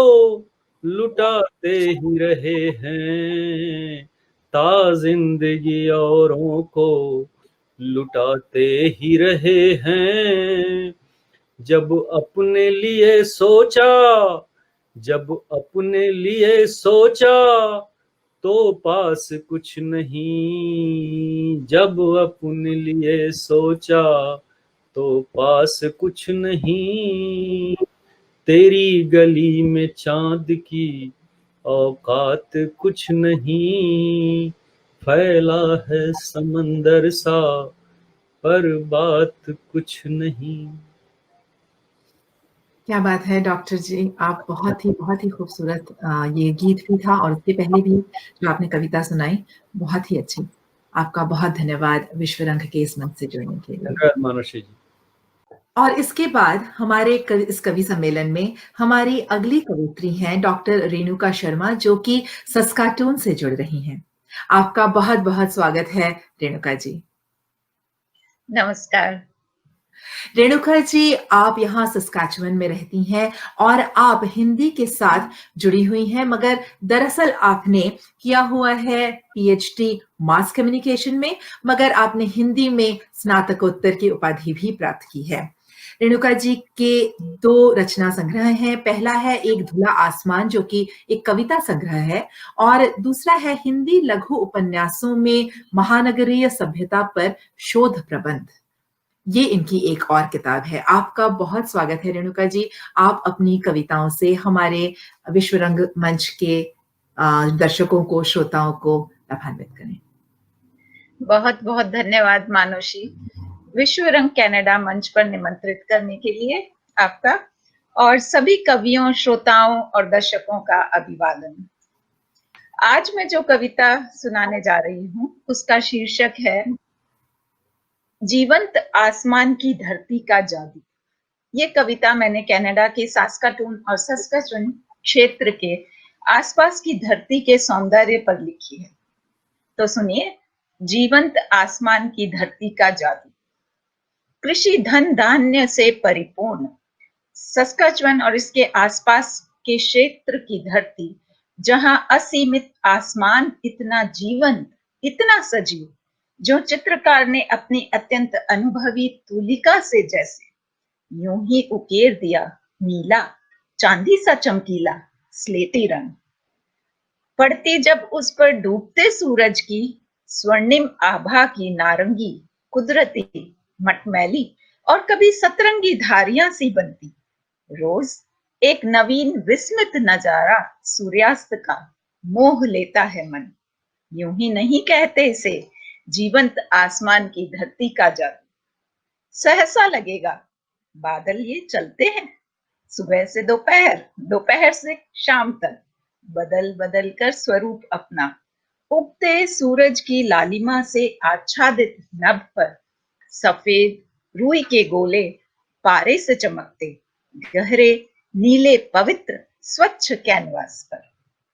S8: लुटाते ही रहे हैं, ता जिंदगी औरों को लुटाते ही रहे हैं। जब अपने लिए सोचा, जब अपने लिए सोचा, तो पास कुछ नहीं, जब अपने लिए सोचा, तो पास कुछ नहीं। तेरी गली में चांद की औकात कुछ नहीं, फैला है समंदर सा, पर बात कुछ नहीं।
S2: क्या बात है डॉक्टर जी, आप बहुत ही खूबसूरत ये गीत भी था और उसके पहले भी जो आपने कविता सुनाई, बहुत ही अच्छी। आपका बहुत धन्यवाद विश्व रंग के इस मंच से जुड़ने के लिए।
S8: धन्यवाद मानुषी जी।
S2: और इसके बाद हमारे इस कवि सम्मेलन में हमारी अगली कवयित्री हैं डॉक्टर रेणुका शर्मा, जो कि सस्काटून से जुड़ रही हैं। आपका बहुत बहुत स्वागत है रेणुका जी।
S9: नमस्कार।
S2: रेणुका जी, आप यहाँ सस्काचुअन में रहती हैं और आप हिंदी के साथ जुड़ी हुई हैं, मगर दरअसल आपने किया हुआ है पीएचडी मास कम्युनिकेशन में, मगर आपने हिंदी में स्नातकोत्तर की उपाधि भी प्राप्त की है। रेणुका जी के 2 रचना संग्रह हैं। पहला है एक धुला आसमान, जो कि एक कविता संग्रह है, और दूसरा है हिंदी लघु उपन्यासों में महानगरीय सभ्यता पर शोध प्रबंध। ये इनकी एक और किताब है। आपका बहुत स्वागत है रेणुका जी। आप अपनी कविताओं से हमारे विश्व रंग मंच के दर्शकों को, श्रोताओं को लाभान्वित करें।
S9: बहुत बहुत धन्यवाद मानुषी, विश्व रंग कनाडा मंच पर निमंत्रित करने के लिए आपका और सभी कवियों, श्रोताओं और दर्शकों का अभिवादन। आज मैं जो कविता सुनाने जा रही हूँ उसका शीर्षक है जीवंत आसमान की धरती का जादू। ये कविता मैंने कनाडा के सास्काटून और सस्काचुन क्षेत्र के आसपास की धरती के सौंदर्य पर लिखी है। तो सुनिए, जीवंत आसमान की धरती का जादू। कृषि धन धान्य से परिपूर्ण सस्काचुन और इसके आसपास के क्षेत्र की धरती, जहां असीमित आसमान इतना जीवंत, इतना सजीव, जो चित्रकार ने अपनी अत्यंत अनुभवी तूलिका से जैसे यूं ही उकेर दिया नीला, चांदी सा चमकीला स्लेटी रंग। पड़ती जब उस पर डूबते सूरज की स्वर्णिम आभा की नारंगी, कुदरती, मटमैली और कभी सतरंगी धारियां सी बनती। रोज एक नवीन विस्मित नजारा सूर्यास्त का मोह लेता है मन। यूं ही नहीं कहते इसे जीवंत आसमान की धरती का जादू। सहसा लगेगा बादल ये चलते हैं, सुबह से दोपहर, दोपहर से शाम तक, बदल बदल कर स्वरूप अपना। उगते सूरज की लालिमा से आच्छादित नभ पर सफेद रुई के गोले पारे से चमकते, गहरे नीले पवित्र स्वच्छ कैनवास पर।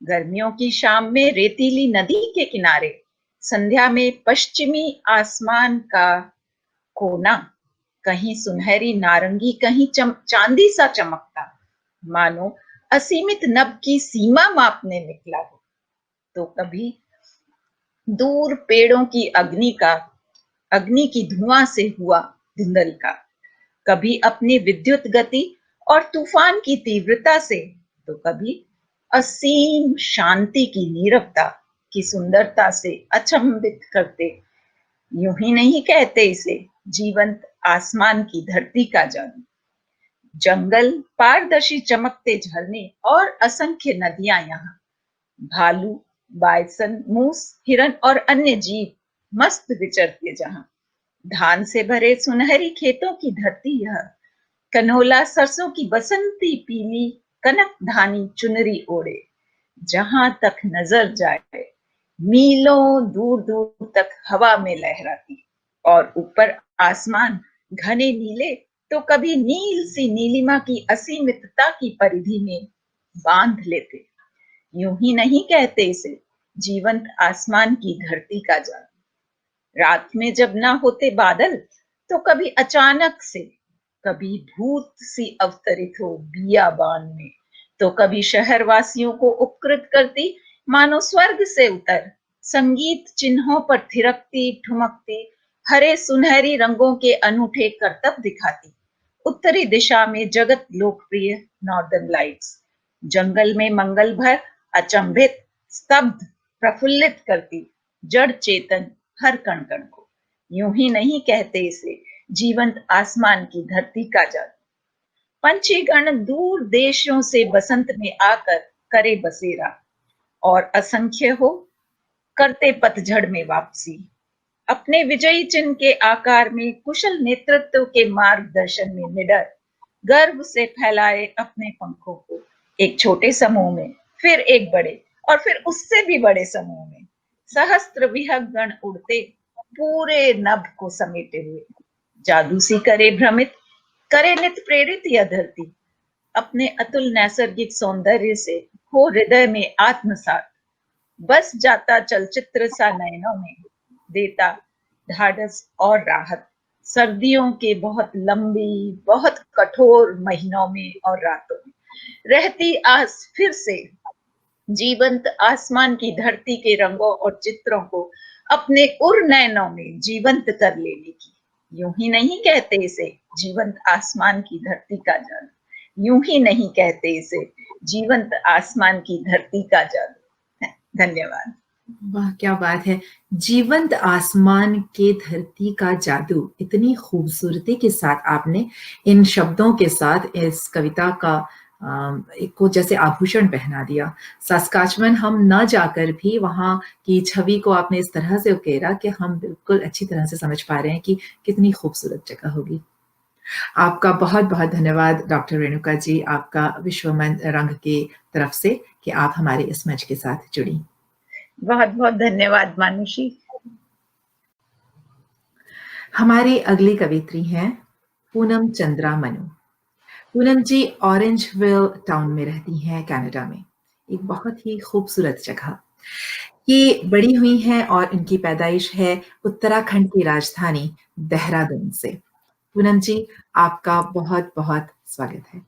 S9: गर्मियों की शाम में रेतीली नदी के किनारे संध्या में पश्चिमी आसमान का कोना, कहीं सुनहरी नारंगी, कहीं चांदी सा चमकता, मानो असीमित नभ की सीमा मापने निकला हो। तो कभी दूर पेड़ों की अग्नि की धुआं से हुआ धुंधल का, कभी अपनी विद्युत गति और तूफान की तीव्रता से, तो कभी असीम शांति की नीरवता की सुंदरता से अचंभित करते। यूं ही नहीं कहते इसे जीवंत आसमान की धरती का जादू। जंगल, पारदर्शी चमकते झरने और असंख्य नदियां यहाँ, भालू, बायसन, मूस, हिरन और अन्य जीव मस्त विचरते जहां। धान से भरे सुनहरी खेतों की धरती यह, कनोला सरसों की बसंती पीली कनक धानी चुनरी ओढ़े। जहां तक नजर जाए मीलों दूर दूर तक हवा में लहराती, और ऊपर आसमान घने नीले, तो कभी नील सी नीलिमा की असीमितता की परिधि में बांध लेते। यूं ही नहीं कहते इसे जीवंत आसमान की धरती का जादू। रात में जब ना होते बादल तो कभी अचानक से, कभी भूत सी अवतरित हो बियाबान में, तो कभी शहरवासियों को उपकृत करती मानो स्वर्ग से उतर, संगीत चिन्हों पर थिरकती ठुमकती, हरे सुनहरी रंगों के अनूठे करतब दिखाती। उत्तरी दिशा में जगत लोकप्रिय नॉर्दर्न लाइट्स, जंगल में मंगल भर अचंभित, स्तब्ध, प्रफुल्लित करती जड़ चेतन हर कण कण को। यूं ही नहीं कहते इसे जीवंत आसमान की धरती का जादू। पंछीगण दूर देशों से बसंत में आकर करे बसेरा, और असंख्य हो करते पतझड़ में वापसी। अपने विजयी चिन्ह के आकार में कुशल नेतृत्व के मार्गदर्शन में निडर, गर्व से फैलाए अपने पंखों को एक छोटे समूह में, फिर एक बड़े और फिर उससे भी बड़े समूह में, सहस्त्र विहंग गण उड़ते पूरे नभ को समेटे हुए, जादू सी करे भ्रमित, करे नित प्रेरित यह धरती, अपने अतुल नैसर्गिक सौंदर्य से हो हृदय में आत्मसात, बस जाता चलचित्र सा नयनों में, देता ढाढ़स और राहत सर्दियों के बहुत लंबी बहुत कठोर महीनों में और रातों में। रहती आस फिर से जीवंत आसमान की धरती के रंगों और चित्रों को अपने उर नयनों में जीवंत कर लेने की। यूं ही नहीं कहते इसे जीवंत आसमान की धरती का जादू। यूं ही नहीं कहते इसे जीवंत आसमान की धरती का जादू। धन्यवाद।
S2: वाह, क्या बात है। जीवंत आसमान के धरती का जादू, इतनी खूबसूरती के साथ आपने इन शब्दों के साथ इस कविता का को जैसे आभूषण पहना दिया। सास्काचुअन हम न जाकर भी वहाँ की छवि को आपने इस तरह से उकेरा कि हम बिल्कुल अच्छी तरह से समझ पा रहे हैं कि कितनी खूबसूरत जगह होगी। आपका बहुत बहुत धन्यवाद डॉक्टर रेणुका जी, आपका विश्व रंग की तरफ से कि आप हमारे इस मंच के साथ जुड़ी।
S9: बहुत बहुत धन्यवाद मानुषी।
S2: हमारी अगली कवित्री हैं पूनम चंद्रा मनु। पूनम जी ऑरेंजविल टाउन में रहती हैं कनाडा में, एक बहुत ही खूबसूरत जगह। ये बड़ी हुई हैं और इनकी पैदाइश है उत्तराखंड की राजधानी देहरादून से। पूनम जी, आपका बहुत बहुत स्वागत है।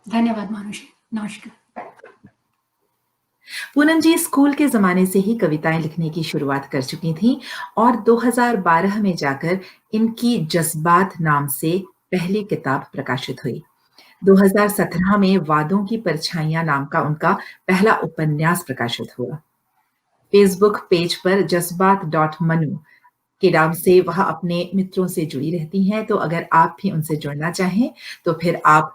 S10: धन्यवाद मानुषी। नमस्कार।
S2: पूनम जी स्कूल के जमाने से ही कविताएं लिखने की शुरुआत कर चुकी थीं और 2012 में जाकर इनकी जज्बात नाम से पहली किताब प्रकाशित हुई। 2017 में वादों की परछाइयां नाम का उनका पहला उपन्यास प्रकाशित हुआ। फेसबुक पेज पर जज्बात.मनु के नाम से वह अपने मित्रों से जुड़ी रहती हैं, तो अगर आप भी उनसे जुड़ना चाहें तो फिर आप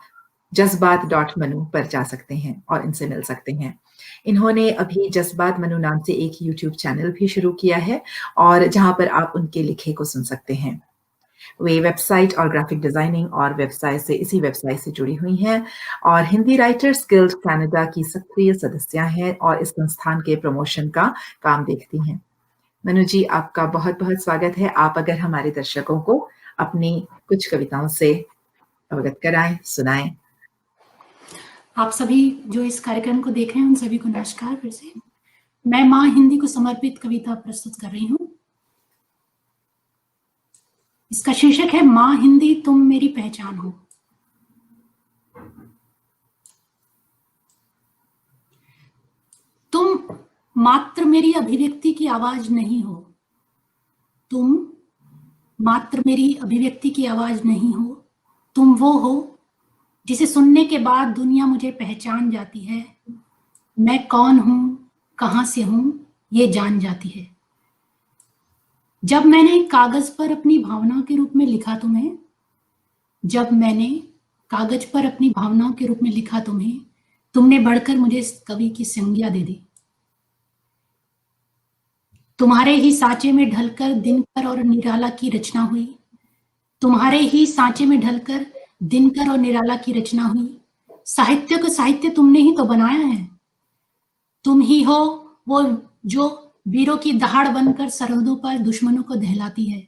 S2: जज्बात.मनु पर जा सकते हैं और इनसे मिल सकते हैं। इन्होंने अभी जज्बात मनु नाम से एक यूट्यूब चैनल भी शुरू किया है और जहां पर आप उनके लिखे को सुन सकते हैं। वे वेबसाइट और ग्राफिक डिजाइनिंग और इसी वेबसाइट से जुड़ी हुई हैं और हिंदी राइटर्स गिल्ड कनाडा की सक्रिय सदस्य हैं और इस संस्थान के प्रमोशन का काम देखती हैं। मनु जी, आपका बहुत बहुत स्वागत है। आप अगर हमारे दर्शकों को अपनी कुछ कविताओं से अवगत कराएं, सुनाएं।
S10: आप सभी जो इस कार्यक्रम को देख रहे हैं उन सभी को नमस्कार। फिर से मैं माँ हिंदी को समर्पित कविता प्रस्तुत कर रही हूँ। इसका शीर्षक है माँ हिंदी तुम मेरी पहचान हो। तुम मात्र मेरी अभिव्यक्ति की आवाज नहीं हो, तुम मात्र मेरी अभिव्यक्ति की आवाज नहीं हो, तुम वो हो जिसे सुनने के बाद दुनिया मुझे पहचान जाती है। मैं कौन हूं, कहां से हूं, ये जान जाती है। जब मैंने कागज पर अपनी भावनाओं के रूप में लिखा तुम्हें, जब मैंने कागज पर अपनी भावनाओं के रूप में लिखा तुम्हें, तुमने बढ़कर मुझे कवि की संज्ञा दे दी। तुम्हारे ही सांचे में ढलकर दिनकर और निराला की रचना हुई, तुम्हारे ही सांचे में ढलकर दिनकर और निराला की रचना हुई। साहित्य को साहित्य तुमने ही तो बनाया है। तुम ही हो वो जो वीरों की दहाड़ बनकर सरहदों पर दुश्मनों को दहलाती है।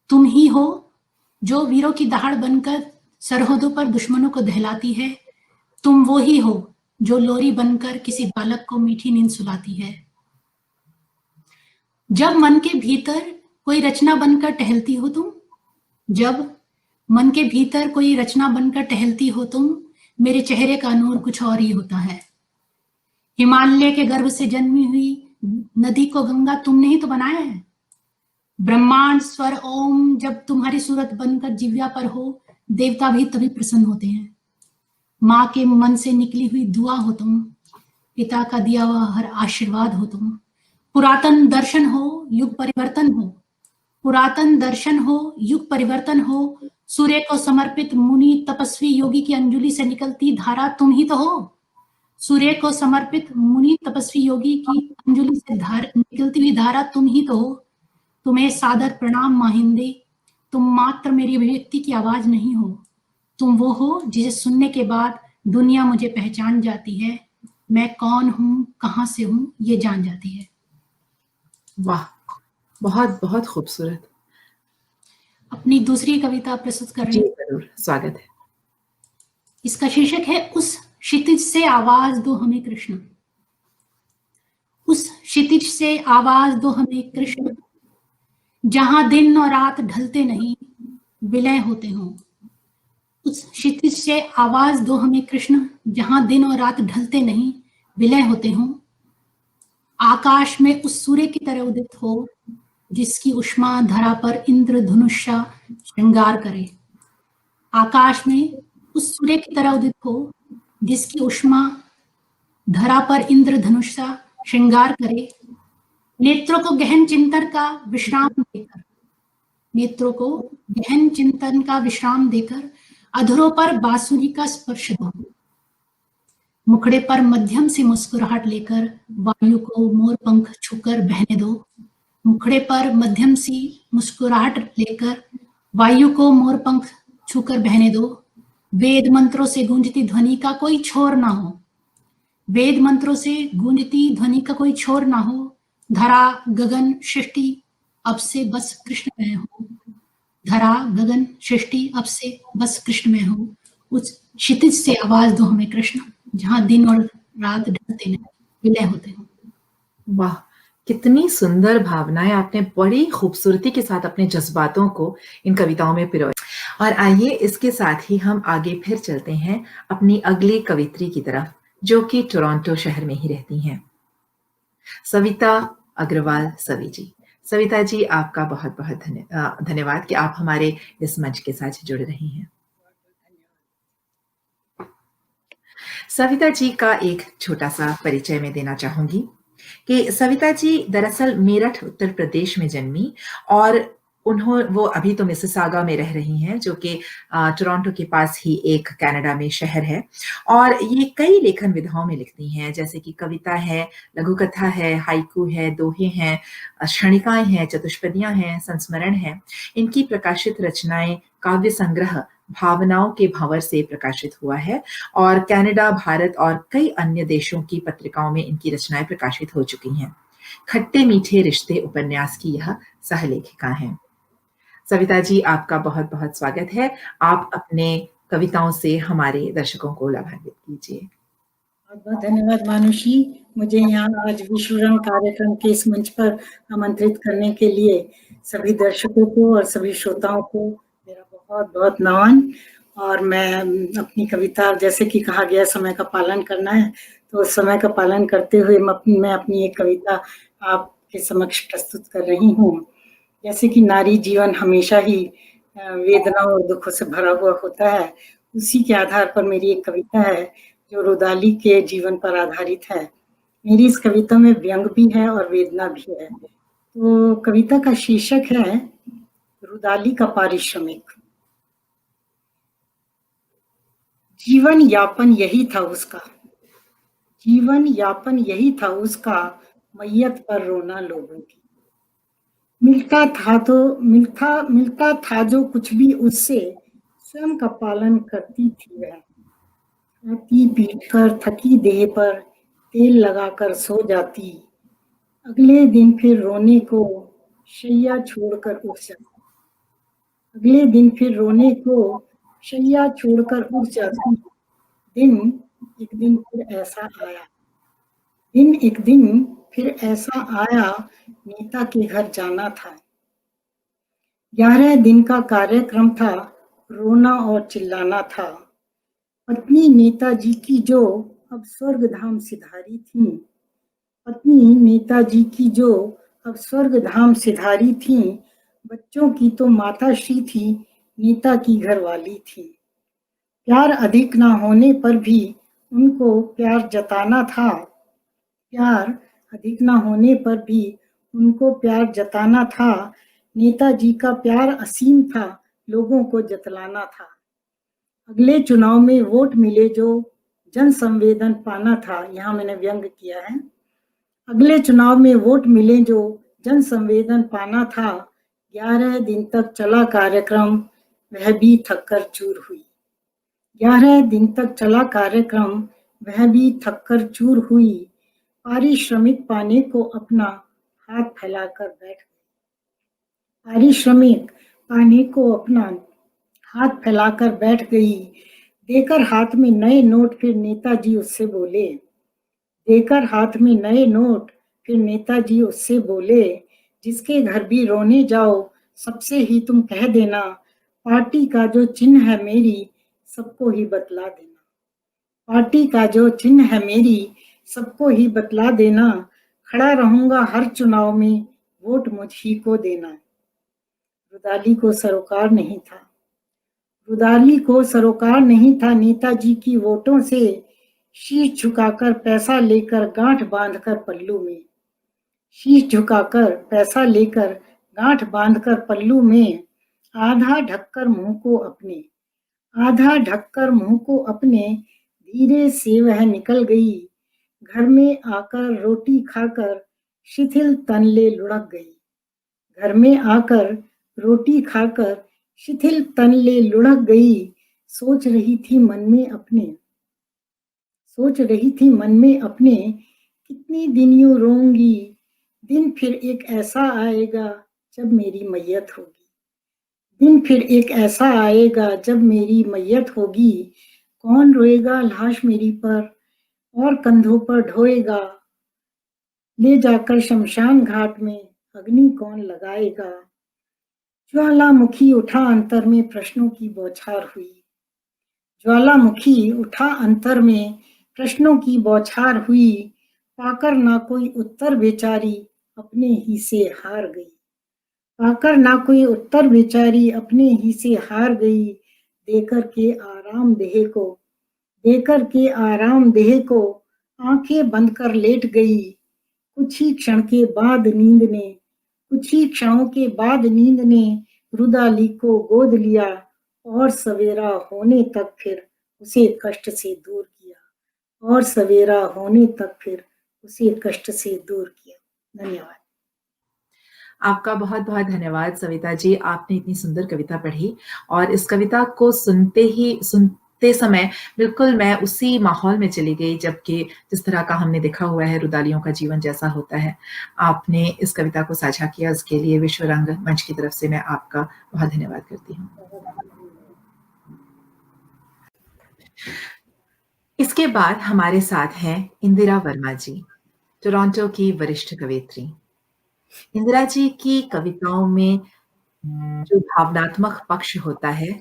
S10: तुम ही हो जो वीरों की दहाड़ बनकर सरहदों पर दुश्मनों को दहलाती है। तुम वो ही हो जो लोरी बनकर किसी बालक को मीठी नींद सुलाती है। जब मन के भीतर कोई रचना बनकर टहलती हो तुम, जब मन के भीतर कोई रचना बनकर टहलती हो तुम, मेरे चेहरे का नूर कुछ और ही होता है। हिमालय के गर्भ से जन्मी हुई नदी को गंगा तुमने ही तो बनाया है। ब्रह्मांड स्वर ओम जब तुम्हारी सूरत बनकर जिव्या पर हो, देवता भी तभी प्रसन्न होते हैं। माँ के मन से निकली हुई दुआ हो तुम, पिता का दिया हुआ हर आशीर्वाद हो तुम। पुरातन दर्शन हो, युग परिवर्तन हो, पुरातन दर्शन हो, युग परिवर्तन हो। सूर्य को समर्पित मुनि तपस्वी योगी की अंजलि से निकलती धारा तुम ही तो हो। सूर्य को समर्पित मुनि तपस्वी योगी की अंजलि से निकलती हुई धारा तुम ही तो हो। तुम्हें सादर प्रणाम माहिंदे, तुम मात्र मेरी अभिव्यक्ति की आवाज नहीं हो, तुम वो हो जिसे सुनने के बाद दुनिया मुझे पहचान जाती है। मैं कौन हूँ, कहाँ से हूँ, ये जान जाती है।
S2: वाह, बहुत बहुत खूबसूरत।
S10: अपनी दूसरी कविता प्रस्तुत कर रही
S2: जी
S10: हूँ।
S2: जरूर, स्वागत है।
S10: इसका शीर्षक है उस क्षितिज से आवाज दो हमें कृष्ण। उस क्षितिज से आवाज दो हमें कृष्ण, जहां दिन और रात ढलते नहीं, विलय होते हों। उस क्षितिज से आवाज दो हमें कृष्ण, जहां दिन और रात ढलते नहीं, विलय होते हों। आकाश में उस सूर्य की तरह उदित हो, जिसकी उष्मा धरा पर इंद्रधनुषा श्रृंगार करे। आकाश में उस सूर्य की तरह उदित हो, जिसकी उष्मा धरा पर इंद्रधनुषा श्रृंगार करे। नेत्रों को गहन चिंतन का विश्राम देकर, नेत्रों को गहन चिंतन का विश्राम देकर अधरों पर बांसुरी का स्पर्श दो। मुखड़े पर मध्यम सी मुस्कुराहट लेकर वायु को मोर पंख छूकर बहने दो। मुखड़े पर मध्यम सी मुस्कुराहट लेकर वायु को मोर पंख छूकर बहने दो। वेद मंत्रों से गूंजती ध्वनि का कोई छोर ना हो, वेद मंत्रों से गूंजती ध्वनि का कोई छोर ना हो। धरा गगन सृष्टि अब से बस कृष्णमय हो, धरा गगन सृष्टि अब से बस कृष्णमय हो। उस क्षितिज से आवाज दो हमें कृष्ण, जहां दिन और रात ढलते नहीं, विलय होते हो।
S2: वाह, कितनी सुंदर भावनाएं आपने बड़ी खूबसूरती के साथ अपने जज्बातों को इन कविताओं में पिरोया। और आइए इसके साथ ही हम आगे फिर चलते हैं अपनी अगली कवित्री की तरफ, जो कि टोरंटो शहर में ही रहती हैं, सविता अग्रवाल सवी जी। सविता जी, आपका बहुत बहुत धन्यवाद कि आप हमारे इस मंच के साथ जुड़ रही हैं। सविता जी का एक छोटा सा परिचय मैं देना चाहूंगी कि सविता जी दरअसल मेरठ उत्तर प्रदेश में जन्मी और वो अभी तो मिसिसागा में रह रही हैं, जो कि टोरंटो के पास ही एक कनाडा में शहर है। और ये कई लेखन विधाओं में लिखती हैं, जैसे कि कविता है, लघु कथा है, हाइकू है, दोहे हैं, क्षणिकाएं हैं, चतुष्पदियां हैं, संस्मरण है। इनकी प्रकाशित रचनाएं काव्य संग्रह भावनाओं के भंवर से प्रकाशित हुआ है और कनाडा, भारत और कई अन्य देशों की पत्रिकाओं में इनकी रचनाएं प्रकाशित हो चुकी हैं। खट्टे मीठे रिश्ते उपन्यास की यह सहलेखिका हैं। सविता जी, आपका बहुत बहुत स्वागत है। आप अपने कविताओं से हमारे दर्शकों को लाभान्वित कीजिए।
S11: बहुत बहुत धन्यवाद मानुषी, मुझे यहाँ आज विश्व रंग कार्यक्रम के इस मंच पर आमंत्रित करने के लिए सभी दर्शकों को और सभी श्रोताओं को मेरा बहुत बहुत नमन। और मैं अपनी कविता, जैसे कि कहा गया समय का पालन करना है, तो समय का पालन करते हुए मैं अपनी एक कविता आपके समक्ष प्रस्तुत कर रही हूँ। जैसे कि नारी जीवन हमेशा ही वेदना और दुखों से भरा हुआ होता है, उसी के आधार पर मेरी एक कविता है जो रुदाली के जीवन पर आधारित है। मेरी इस कविता में व्यंग भी है और वेदना भी है। तो कविता का शीर्षक है रुदाली का पारिश्रमिक। जीवन यापन यही था उसका, जीवन यापन यही था उसका, मैयत पर रोना लोगों की। मिलता था जो कुछ भी उससे, स्वयं का पालन करती थी वह। खाती पीट कर थकी देह पर तेल लगाकर सो जाती, अगले दिन फिर रोने को शैया छोड़कर उठ जाती, अगले दिन फिर रोने को शैया छोड़कर उठ जाती। दिन एक दिन फिर ऐसा आया एक दिन फिर ऐसा आया, नीता के घर जाना था। 11 दिन का कार्यक्रम था, रोना और चिल्लाना था। पत्नी नेताजी की जो अब स्वर्ग धाम सिधारी थी, पत्नी नेताजी की जो अब स्वर्ग धाम सिधारी थी, बच्चों की तो माताश्री थी, नेता की घरवाली थी। प्यार अधिक ना होने पर भी उनको प्यार जताना था, प्यार अधिक ना होने पर भी उनको प्यार जताना था। नेताजी का प्यार असीम था, लोगों को जतलाना था। अगले चुनाव में वोट मिले जो जन संवेदन पाना था, यहाँ मैंने व्यंग किया है। अगले चुनाव में वोट मिले जो जन संवेदन पाना था। 11 दिन तक चला कार्यक्रम, वह भी थककर चूर हुई। 11 दिन तक चला कार्यक्रम, वह भी थककर चूर हुई। पारिश्रमिक पाने को अपना हाथ फैलाकर बैठ गई। पारिश्रमिक पाने को अपना हाथ फैलाकर बैठ गई। देकर हाथ में नए नोट फिर नेताजी उससे बोले, देकर हाथ में नए नोट फिर नेताजी उससे बोले, जिसके घर भी रोने जाओ सबसे ही तुम कह देना, पार्टी का जो चिन्ह है मेरी सबको ही बतला देना। पार्टी का जो चिन्ह है मेरी सबको ही बतला देना। खड़ा रहूंगा हर चुनाव में, वोट मुझ ही को देना। रुदाली को सरोकार नहीं था, रुदाली को सरोकार नहीं था। नेताजी की वोटों से शीश झुकाकर पैसा लेकर गांठ बांधकर पल्लू में, शीश झुकाकर पैसा लेकर गांठ बांधकर पल्लू में, आधा ढककर मुंह को अपने, आधा ढककर मुंह को अपने, धीरे से वह निकल गई। घर में आकर रोटी खाकर शिथिल तन ले लुढ़क गई। घर में आकर रोटी खाकर शिथिल तन ले लुढ़क गई। सोच रही थी मन में अपने, सोच रही थी मन में अपने, कितनी दिन यूं रोऊंगी, दिन फिर एक ऐसा आएगा जब मेरी मैयत होगी। दिन फिर एक ऐसा आएगा जब मेरी मैयत होगी। कौन रोएगा लाश मेरी पर और कंधों पर ढोएगा, ले जाकर शमशान घाट में अग्नि कौन लगाएगा। ज्वालामुखी उठा अंतर में प्रश्नों की बौछार हुई, ज्वालामुखी उठा अंतर में प्रश्नों की बौछार हुई। पाकर ना कोई उत्तर बेचारी अपने ही से हार गई, पाकर ना कोई उत्तर बेचारी अपने ही से हार गई। देकर के आराम देह को, देकर के आराम देह को आंखें बंद कर लेट गई। कुछ ही क्षण के बाद नींद ने, कुछ ही क्षणों के बाद नींद ने रुदाली को गोद लिया और सवेरा होने तक फिर उसे कष्ट से दूर किया, और सवेरा होने तक फिर उसे कष्ट से दूर किया। धन्यवाद।
S2: आपका बहुत बहुत धन्यवाद सविता जी, आपने इतनी सुंदर कविता पढ़ी और इस कविता को सुनते समय बिल्कुल मैं उसी माहौल में चली गई जबकि जिस तरह का हमने देखा हुआ है रुदालियों का जीवन जैसा होता है। आपने इस कविता को साझा किया, उसके लिए विश्व रंग मंच की तरफ से मैं आपका बहुत धन्यवाद करती हूँ। इसके बाद हमारे साथ हैं इंदिरा वर्मा जी, टोरंटो की वरिष्ठ कवयित्री। इंदिरा जी की कविताओं में जो भावनात्मक पक्ष होता है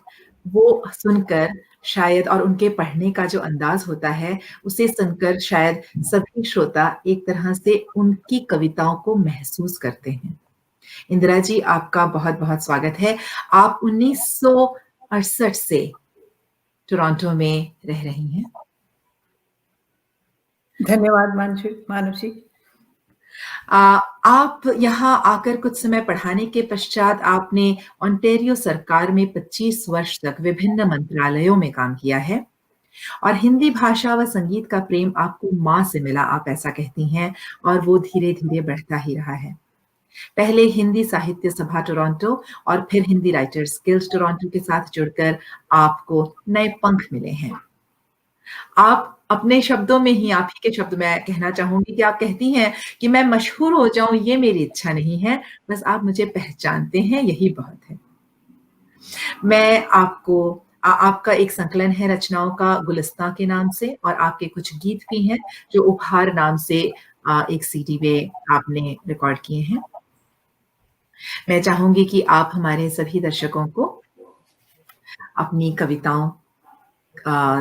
S2: वो सुनकर शायद, और उनके पढ़ने का जो अंदाज होता है उसे सुनकर शायद सभी श्रोता एक तरह से उनकी कविताओं को महसूस करते हैं। इंदिरा जी, आपका बहुत बहुत स्वागत है। आप 1968 से टोरंटो में रह रही हैं।
S6: धन्यवाद मानुषी।
S2: आप यहाँ आकर कुछ समय पढ़ाने के पश्चात आपने ओंटारियो सरकार में 25 वर्ष तक विभिन्न मंत्रालयों में काम किया है और हिंदी भाषा व संगीत का प्रेम आपको माँ से मिला, आप ऐसा कहती हैं, और वो धीरे धीरे बढ़ता ही रहा है। पहले हिंदी साहित्य सभा टोरंटो और फिर हिंदी राइटर्स गिल्ड टोरंटो के साथ जुड़कर आपको नए पंख मिले हैं। आप अपने शब्दों में ही, आप ही के शब्द में कहना चाहूंगी कि आप कहती हैं कि मैं मशहूर हो जाऊं ये मेरी इच्छा नहीं है, बस आप मुझे पहचानते हैं यही बहुत है। मैं आपको आपका एक संकलन है रचनाओं का गुलिस्तां के नाम से, और आपके कुछ गीत भी हैं जो उपहार नाम से एक सीडी में आपने रिकॉर्ड किए हैं। मैं चाहूंगी कि आप हमारे सभी दर्शकों को अपनी कविताओं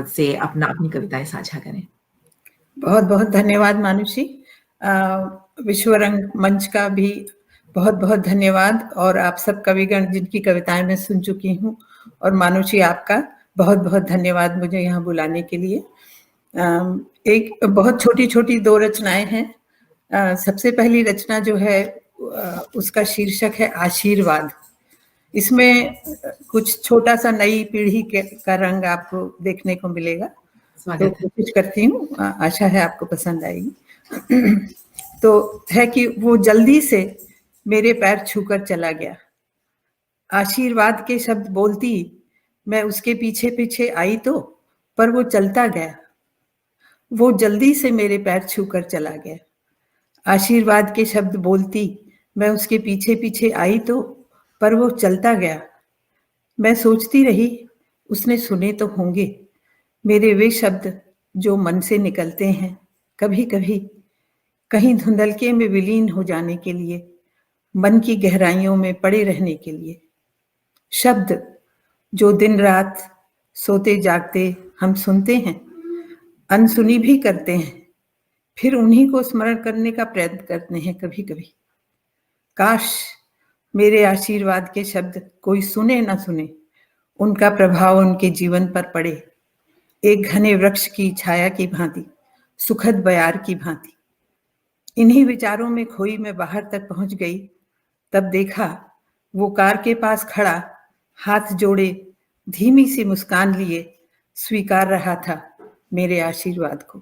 S2: से अपनी कविताएं साझा करें।
S6: बहुत बहुत धन्यवाद मानुषी। विश्वरंग मंच का भी बहुत बहुत धन्यवाद, और आप सब कविगण जिनकी कविताएं मैं सुन चुकी हूँ, और मानुषी आपका बहुत बहुत धन्यवाद मुझे यहाँ बुलाने के लिए। एक बहुत छोटी छोटी 2 रचनाएं हैं। सबसे पहली रचना जो है उसका शीर्षक है आशीर्वाद। इसमें कुछ छोटा सा नई पीढ़ी का रंग आपको देखने को मिलेगा, तो कोशिश करती हूँ, आशा है आपको पसंद आएगी। तो है कि वो जल्दी से मेरे पैर छूकर चला गया, आशीर्वाद के शब्द बोलती मैं उसके पीछे पीछे आई तो, पर वो चलता गया। वो जल्दी से मेरे पैर छूकर चला गया, आशीर्वाद के शब्द बोलती मैं उसके पीछे पीछे आई तो, पर वो चलता गया। मैं सोचती रही उसने सुने तो होंगे मेरे वे शब्द जो मन से निकलते हैं कभी कभी कहीं धुंधलके में विलीन हो जाने के लिए, मन की गहराइयों में पड़े रहने के लिए। शब्द जो दिन रात सोते जागते हम सुनते हैं, अनसुनी भी करते हैं, फिर उन्हीं को स्मरण करने का प्रयत्न करते हैं कभी कभी। काश मेरे आशीर्वाद के शब्द कोई सुने ना सुने, उनका प्रभाव उनके जीवन पर पड़े, एक घने वृक्ष की छाया की भांति, सुखद बयार की भांति। इन्हीं विचारों में खोई मैं बाहर तक पहुंच गई, तब देखा वो कार के पास खड़ा, हाथ जोड़े धीमी सी मुस्कान लिए स्वीकार रहा था मेरे आशीर्वाद को।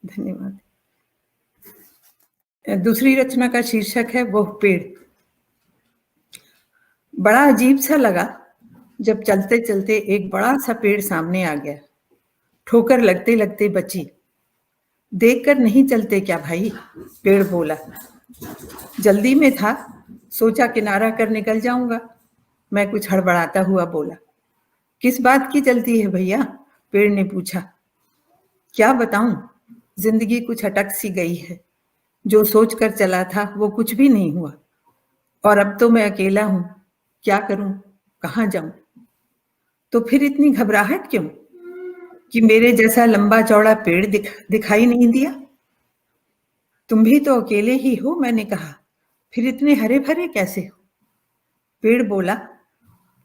S6: धन्यवाद। दूसरी रचना का शीर्षक है वो पेड़। बड़ा अजीब सा लगा जब चलते चलते एक बड़ा सा पेड़ सामने आ गया, ठोकर लगते लगते बची। देखकर नहीं चलते क्या भाई, पेड़ बोला। जल्दी में था, सोचा किनारा कर निकल जाऊंगा। मैं कुछ हड़बड़ाता हुआ बोला। किस बात की चलती है भैया, पेड़ ने पूछा। क्या बताऊं, जिंदगी कुछ अटक सी गई है, जो सोच कर चला था वो कुछ भी नहीं हुआ, और अब तो मैं अकेला हूं, क्या करूं, कहां जाऊं। तो फिर इतनी घबराहट क्यों कि मेरे जैसा लंबा चौड़ा पेड़ दिखाई नहीं दिया। तुम भी तो अकेले ही हो, मैंने कहा, फिर इतने हरे भरे कैसे हो। पेड़ बोला,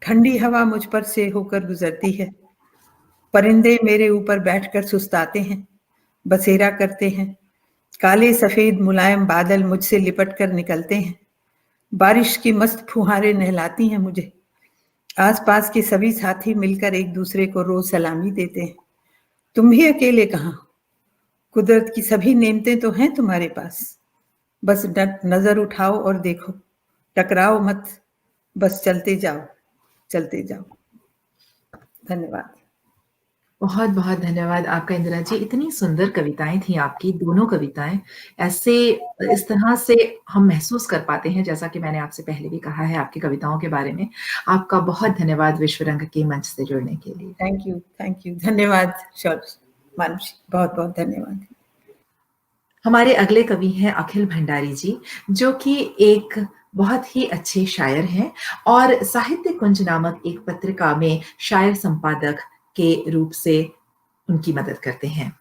S6: ठंडी हवा मुझ पर से होकर गुजरती है, परिंदे मेरे ऊपर बैठकर सुस्ताते हैं, बसेरा करते हैं, काले सफेद मुलायम बादल मुझसे लिपट कर निकलते हैं, बारिश की मस्त फुहारें नहलाती हैं मुझे, आसपास के सभी साथी मिलकर एक दूसरे को रोज सलामी देते हैं। तुम भी अकेले कहाँ, कुदरत की सभी नेमतें तो हैं तुम्हारे पास, बस नजर उठाओ और देखो, टकराओ मत, बस चलते जाओ, चलते जाओ। धन्यवाद।
S2: बहुत बहुत धन्यवाद आपका इंदिरा जी। इतनी सुंदर कविताएं थी आपकी, दोनों कविताएं। ऐसे इस तरह से हम महसूस कर पाते हैं, जैसा कि मैंने आपसे पहले भी कहा है आपकी कविताओं के बारे में। आपका बहुत धन्यवाद विश्वरंग के मंच से जुड़ने के लिए।
S6: थैंक यू, धन्यवाद मानुषी, बहुत बहुत धन्यवाद।
S2: हमारे अगले कवि हैं अखिल भंडारी जी, जो कि एक बहुत ही अच्छे शायर हैं और साहित्य कुंज नामक एक पत्रिका में शायर संपादक के रूप से उनकी मदद करते हैं।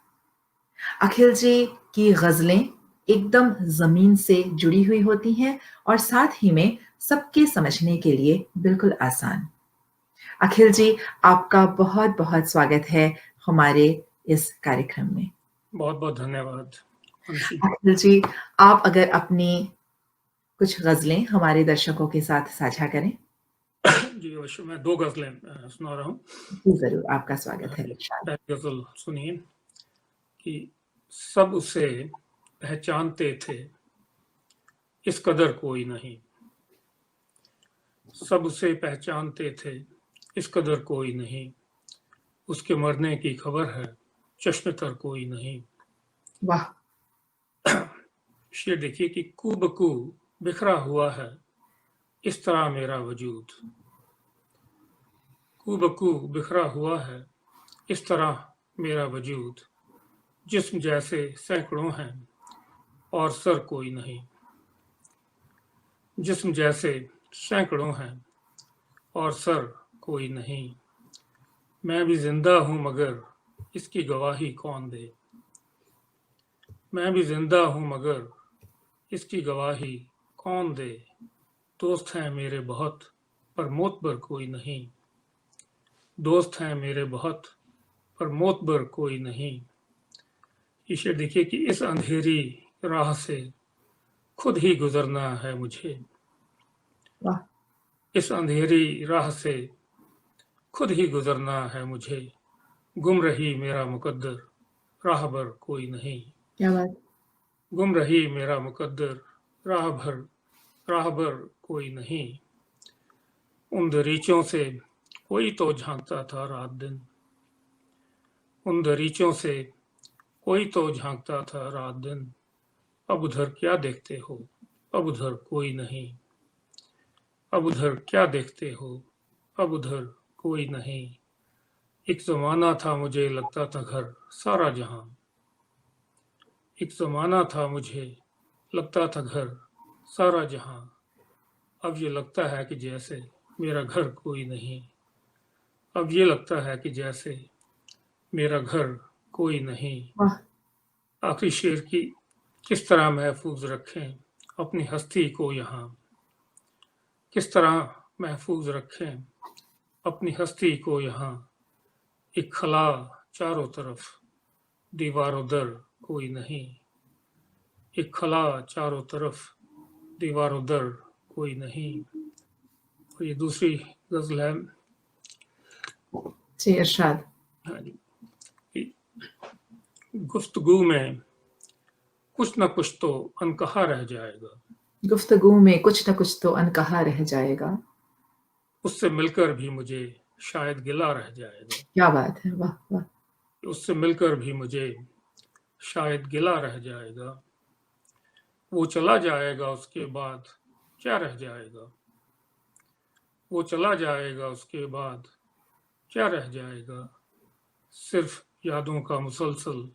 S2: अखिल जी की गजलें एकदम जमीन से जुड़ी हुई होती हैं और साथ ही में सबके समझने के लिए बिल्कुल आसान। अखिल जी, आपका बहुत बहुत स्वागत है हमारे इस कार्यक्रम में।
S12: बहुत बहुत धन्यवाद।
S2: अखिल जी, आप अगर अपनी कुछ गजलें हमारे दर्शकों के साथ साझा करें।
S12: जी अवश्य, मैं 2 गजलें सुना रहा हूँ।
S2: जरूर, आपका स्वागत है।
S12: पहली गजल सुनिए कि सब उसे पहचानते थे, इस कदर कोई नहीं। सब उसे पहचानते थे, इस कदर कोई नहीं। उसके मरने की खबर है, चश्मे तर कोई नहीं।
S2: वाह।
S12: शेर देखिए कि कू बकू बिखरा हुआ है, इस तरह मेरा वजूद। हूबहू बिखरा हुआ है इस तरह मेरा वजूद, जिस्म जैसे सैकड़ों हैं और सर कोई नहीं। जिस्म जैसे सैकड़ों हैं और सर कोई नहीं। मैं भी जिंदा हूं मगर इसकी गवाही कौन दे। मैं भी जिंदा हूं मगर इसकी गवाही कौन दे। दोस्त हैं मेरे बहुत पर मोतबर कोई नहीं। दोस्त हैं मेरे बहुत पर मोतबर कोई नहीं। ईश्वर देखिए कि इस अंधेरी राह से खुद ही गुजरना है मुझे।
S2: वाह
S12: इस अंधेरी राह से खुद ही गुजरना है मुझे। गुम रही मेरा मुकद्दर राहबर कोई नहीं।
S2: क्या बात।
S12: गुम रही मेरा मुकद्दर राहबर कोई नहीं। उन दरीचों से कोई तो झांकता था रात दिन। उन दरीचों से कोई तो झांकता था रात दिन। अब उधर क्या देखते हो, अब उधर कोई नहीं। अब उधर क्या देखते हो, अब उधर कोई नहीं। एक जमाना था मुझे लगता था घर सारा जहां। एक जमाना था मुझे लगता था घर सारा जहां। अब ये लगता है कि जैसे मेरा घर कोई नहीं। अब ये लगता है कि जैसे मेरा घर कोई नहीं।
S2: वाह
S12: आखिरी शेर की किस तरह महफूज रखें अपनी हस्ती को यहाँ। किस तरह महफूज रखें अपनी हस्ती को यहाँ। एक खला चारों तरफ दीवारों दर कोई नहीं। एक खला चारों तरफ दीवारों दर कोई नहीं। और ये दूसरी गजल है।
S2: जी इरशाद।
S12: हाँ जी। गुफ्तगू में कुछ न कुछ तो अनकहा रह जाएगा।
S2: गुफ्तगू में कुछ न कुछ तो अनकहा रह जाएगा।
S12: उससे मिलकर भी मुझे शायद गिला रह जाएगा।
S2: क्या बात है। वाह वाह।
S12: उससे मिलकर भी मुझे शायद गिला रह जाएगा। वो चला जाएगा उसके बाद क्या रह जाएगा। वो चला जाएगा उसके बाद क्या रह जाएगा। सिर्फ यादों का मुसलसल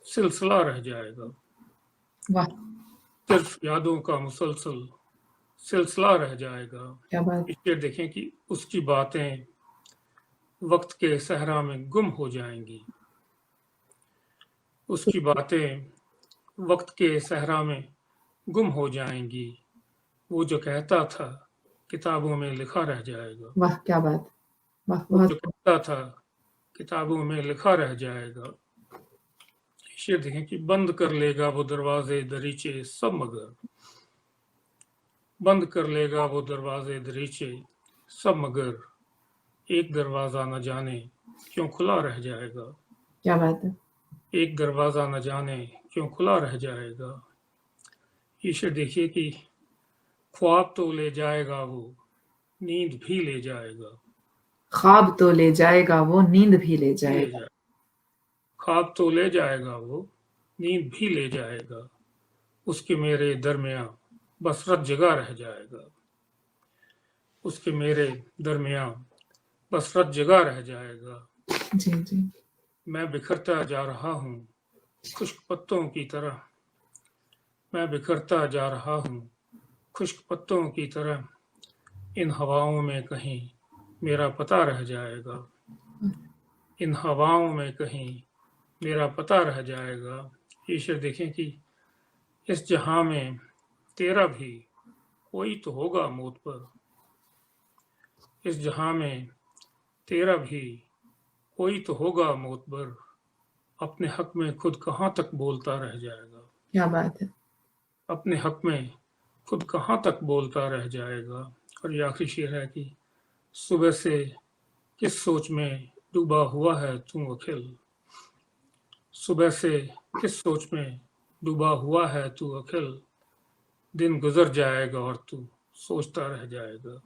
S12: सिलसिला रह जाएगा।
S2: वाह
S12: सिर्फ यादों का मुसलसल सिलसिला रह जाएगा।
S2: क्या बात।
S12: इसलिए देखें कि उसकी बातें वक्त के सहरा में गुम हो जाएंगी। उसकी बातें वक्त के सहरा में गुम हो जाएंगी। वो जो कहता था किताबों में लिखा रह जाएगा।
S2: वाह क्या बात। वाह
S12: वो
S2: बहुत।
S12: जो कहता था किताबों में लिखा रह जाएगा। ये देखें कि बंद कर लेगा वो दरवाजे दरीचे सब मगर। बंद कर लेगा वो दरवाजे दरीचे सब मगर। एक दरवाजा न जाने क्यों खुला रह जाएगा।
S2: क्या बात है।
S12: एक दरवाजा न जाने क्यों खुला रह जाएगा। ईश्वर देखिए कि ख्वाब तो ले जाएगा वो नींद भी ले जाएगा।
S2: ख्वाब तो ले जाएगा वो नींद भी ले जाएगा।
S12: ख्वाब तो ले जाएगा वो नींद भी ले जाएगा। उसके मेरे दरमियां बस रत जगह रह जाएगा। उसके मेरे दरमियां बस रत जगह रह जाएगा।
S2: जी जी।
S12: मैं बिखरता जा रहा हूँ खुश्क पत्तों की तरह। मैं बिखरता जा रहा हूँ खुश्क पत्तों की तरह। इन हवाओं में कहीं मेरा पता रह जाएगा। इन हवाओं में कहीं मेरा पता रह जाएगा। ईश्वर देखें कि इस जहां में तेरा भी कोई तो होगा मौत पर। इस जहां में तेरा भी कोई तो होगा मौत पर। अपने हक में खुद कहाँ तक बोलता रह जाएगा।
S2: क्या बात है।
S12: अपने हक में खुद कहाँ तक बोलता रह जाएगा। और ये आखिरी शेर है कि सुबह से किस सोच में डूबा हुआ है तू अखिल। सुबह से किस सोच में डूबा हुआ है तू अखिल। दिन गुजर जाएगा और तू सोचता रह जाएगा।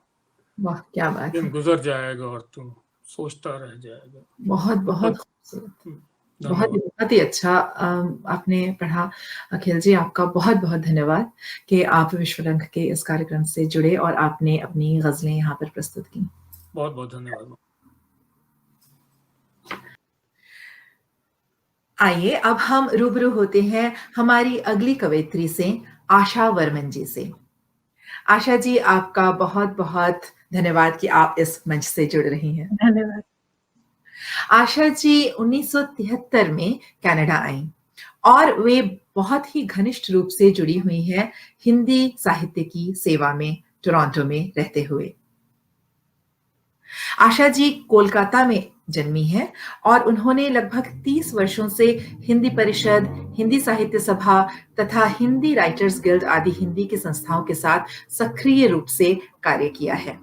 S2: वाह क्या बात
S12: दिन
S2: है।
S12: गुजर जाएगा और तू सोचता रह जाएगा।
S2: बहुत बहुत खूबसूरत। बहुत ही अच्छा आपने पढ़ा अखिल जी। आपका बहुत बहुत धन्यवाद कि आप विश्वरंग के इस कार्यक्रम से जुड़े और आपने अपनी गजलें यहाँ पर प्रस्तुत की।
S12: बहुत बहुत धन्यवाद।
S2: आइए अब हम रूबरू होते हैं हमारी अगली कवयित्री से, आशा वर्मन जी से। आशा जी, आपका बहुत बहुत धन्यवाद कि आप इस मंच से जुड़ रही हैं।
S11: धन्यवाद।
S2: आशा जी 1973 में कनाडा आई और वे बहुत ही घनिष्ठ रूप से जुड़ी हुई हैं हिंदी साहित्य की सेवा में टोरंटो में रहते हुए। आशा जी कोलकाता में जन्मी हैं और उन्होंने लगभग 30 वर्षों से हिंदी परिषद, हिंदी साहित्य सभा तथा हिंदी राइटर्स गिल्ड आदि हिंदी की संस्थाओं के साथ सक्रिय रूप से कार्य किया है।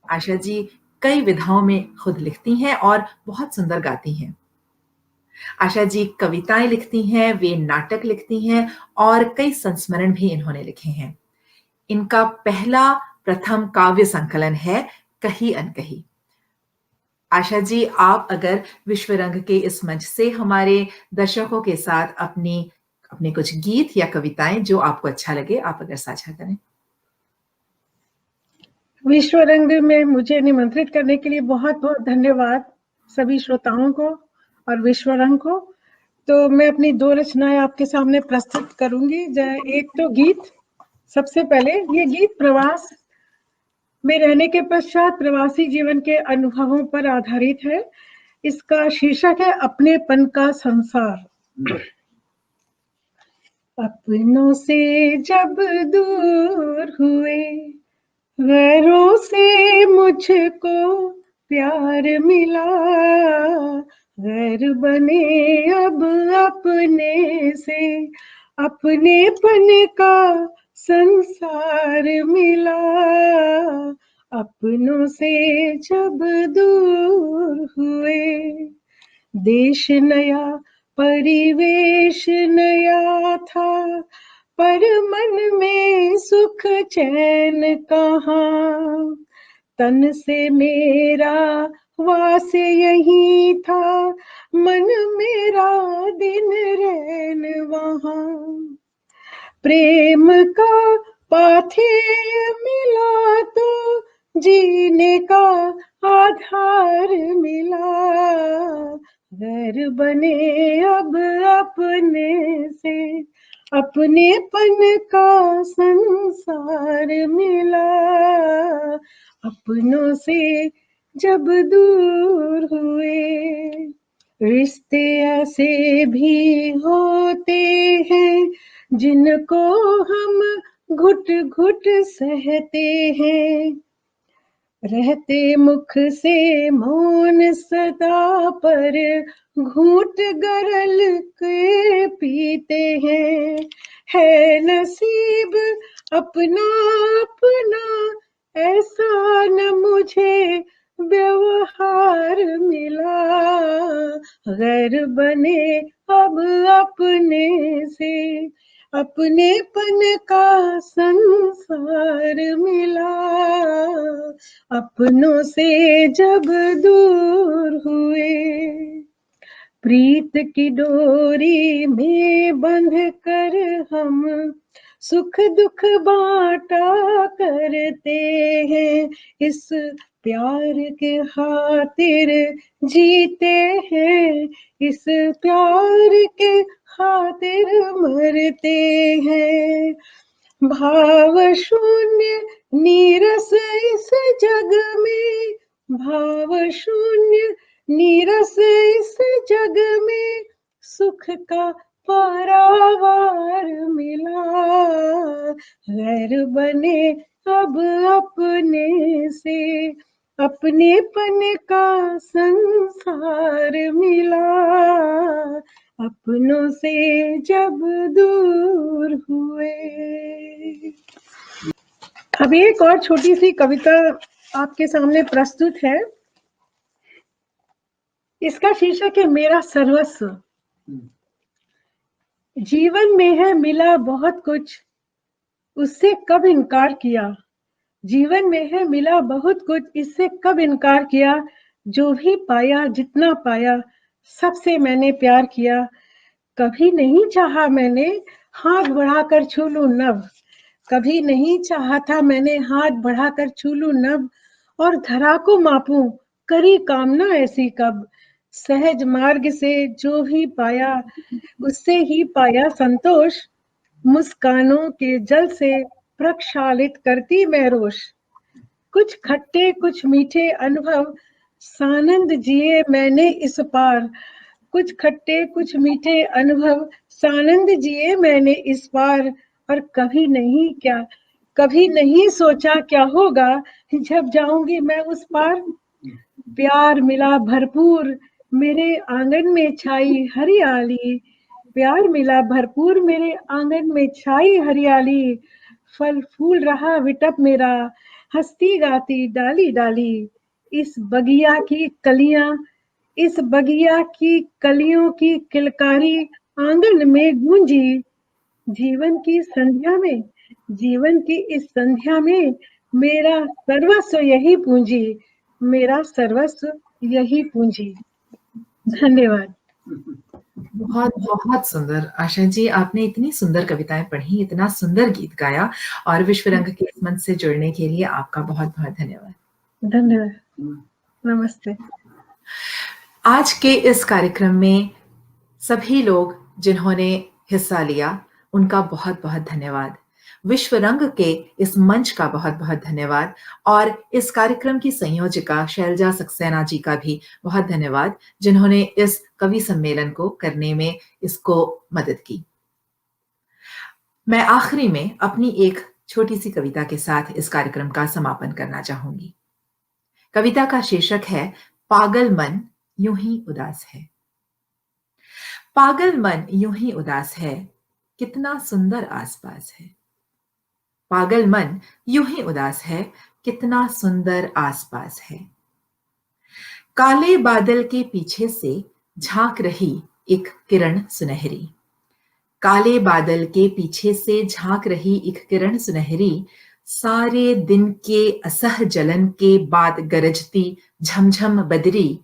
S2: आशा जी कई विधाओं में खुद लिखती हैं और बहुत सुंदर गाती हैं। आशा जी कविताएं लिखती हैं, वे नाटक लिखती हैं और कई संस्मरण भी इन्होंने लिखे हैं। इनका पहला प्रथम काव्य संकलन है कहीं अनकहीं। आशा जी, आप अगर विश्व रंग के इस मंच से हमारे दर्शकों के साथ अपने कुछ गीत या कविताएं जो आपको अच्छा लगे, आप अगर साझा करें।
S11: विश्व रंग में मुझे निमंत्रित करने के लिए बहुत बहुत धन्यवाद सभी श्रोताओं को और विश्व रंग को। तो मैं अपनी 2 रचनाएं आपके सामने प्रस्तुत करूंगी। एक तो गीत, सबसे पहले ये गीत प्रवास में रहने के पश्चात प्रवासी जीवन के अनुभवों पर आधारित है। इसका शीर्षक है अपनेपन का संसार। अपनों से जब दूर हुए, गैरों से मुझको प्यार मिला, गैर बने अब अपने से, अपनेपन का संसार मिला। अपनों से जब दूर हुए, देश नया परिवेश नया था, पर मन में सुख चैन कहाँ। तन से मेरा वास यही था, मन मेरा दिन रैन वहाँ। प्रेम का पाथेय मिला तो जीने का आधार मिला, गैर बने अब अपने से, अपनेपन का संसार मिला। अपनों से जब दूर हुए, रिश्ते ऐसे भी होते हैं जिनको हम घुट घुट सहते हैं, रहते मुख से मौन सदा पर घूंट गरल के पीते हैं। है नसीब अपना अपना, ऐसा न मुझे व्यवहार मिला, गैर बने अब अपने से, अपनेपन का संसार मिला। अपनों से जब दूर हुए, प्रीत की डोरी में बंध कर हम सुख दुख बांटा करते हैं, इस प्यार के खातिर जीते हैं, इस प्यार के खातिर मरते हैं। भाव शून्य नीरस इस जग में, भाव शून्य नीरस इस जग में, सुख का पारावार मिला, गैर बने अब अपने से, अपनेपन का संसार मिला। अपनों से जब दूर हुए। अब एक और छोटी सी कविता आपके सामने प्रस्तुत है। इसका शीर्षक है मेरा सर्वस्व। जीवन में है मिला बहुत कुछ, उससे कब इनकार किया। जीवन में है मिला बहुत कुछ, इससे कब इनकार किया। जो भी पाया जितना पाया, सबसे मैंने प्यार किया। कभी नहीं चाहा मैंने हाथ बढ़ाकर छू लूं नभ, कभी नहीं चाहा था मैंने हाथ बढ़ाकर छू लूं नभ, और धरा को मापूं करी कामना ऐसी कब। सहज मार्ग से जो भी पाया उससे ही पाया संतोष, मुस्कानों के जल से प्रक्षालित करती मैं रोष। कुछ खट्टे कुछ मीठे अनुभव सानंद जिए मैंने इस पार, कुछ खट्टे कुछ मीठे अनुभव सानंद जिए मैंने इस पार। और कभी नहीं सोचा क्या होगा जब जाऊंगी मैं उस पार। प्यार मिला भरपूर मेरे आंगन में छाई हरियाली, प्यार मिला भरपूर मेरे आंगन में छाई हरियाली। फल फूल रहा विटप मेरा हंसती गाती डाली डाली। इस बगिया की कलियां इस बगिया की कलियों की किलकारी आंगन में गूंजी। जीवन की इस संध्या में मेरा सर्वस्व यही पूंजी, मेरा सर्वस्व यही पूंजी। धन्यवाद।
S2: बहुत बहुत सुंदर आशा जी, आपने इतनी सुंदर कविताएं पढ़ी, इतना सुंदर गीत गाया और विश्व रंग के इस मंच से जुड़ने के लिए आपका बहुत बहुत धन्यवाद।
S11: धन्यवाद, नमस्ते।
S2: आज के इस कार्यक्रम में सभी लोग जिन्होंने हिस्सा लिया उनका बहुत बहुत धन्यवाद। विश्व रंग के इस मंच का बहुत बहुत धन्यवाद और इस कार्यक्रम की संयोजिका शैलजा सक्सेना जी का भी बहुत धन्यवाद जिन्होंने इस कवि सम्मेलन को करने में इसको मदद की। मैं आखिरी में अपनी एक छोटी सी कविता के साथ इस कार्यक्रम का समापन करना चाहूंगी। कविता का शीर्षक है पागल मन यूं ही उदास है। पागल मन यूं ही उदास है, कितना सुंदर आसपास है। पागल मन यूं ही उदास है, कितना सुंदर आसपास है। काले बादल के पीछे से झांक रही एक किरण सुनहरी, काले बादल के पीछे से झांक रही एक किरण सुनहरी। सारे दिन के असह जलन के बाद गरजती झमझम बदरी,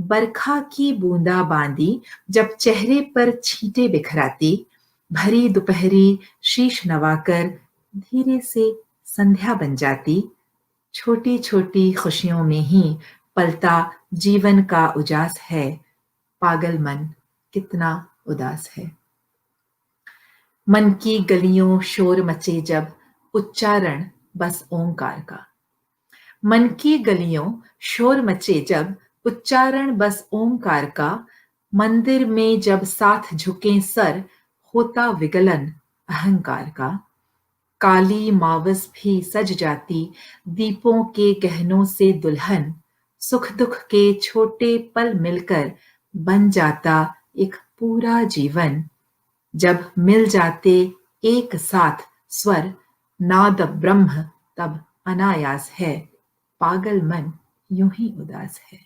S2: बरखा की बूंदा बांदी जब चेहरे पर छींटे बिखराती, भरी दोपहरी शीश नवाकर धीरे से संध्या बन जाती। छोटी छोटी खुशियों में ही पलता जीवन का उजास है। पागल मन कितना उदास है। मन की गलियों शोर मचे जब उच्चारण बस ओंकार का, मन की गलियों शोर मचे जब उच्चारण बस ओंकार का। मंदिर में जब साथ झुके सर होता विगलन अहंकार का। काली मावस भी सज जाती दीपों के गहनों से दुल्हन, सुख दुख के छोटे पल मिलकर बन जाता एक पूरा जीवन। जब मिल जाते एक साथ स्वर नाद ब्रह्म तब अनायास है। पागल मन यूं ही उदास है।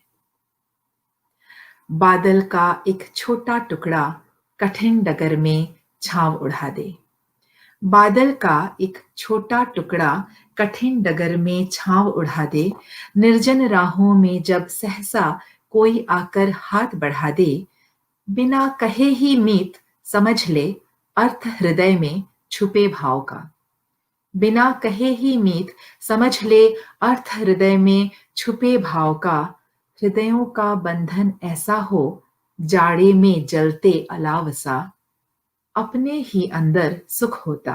S2: बादल का एक छोटा टुकड़ा कठिन डगर में छांव उड़ा दे, बादल का एक छोटा टुकड़ा कठिन डगर में छांव उड़ा दे। निर्जन राहों में जब सहसा कोई आकर हाथ बढ़ा दे, बिना कहे ही मीत समझ ले अर्थ हृदय में छुपे भाव का। बिना कहे ही मीत समझ ले अर्थ हृदय में छुपे भाव का। हृदयों का बंधन ऐसा हो जाड़े में जलते अलाव सा। अपने ही अंदर सुख होता,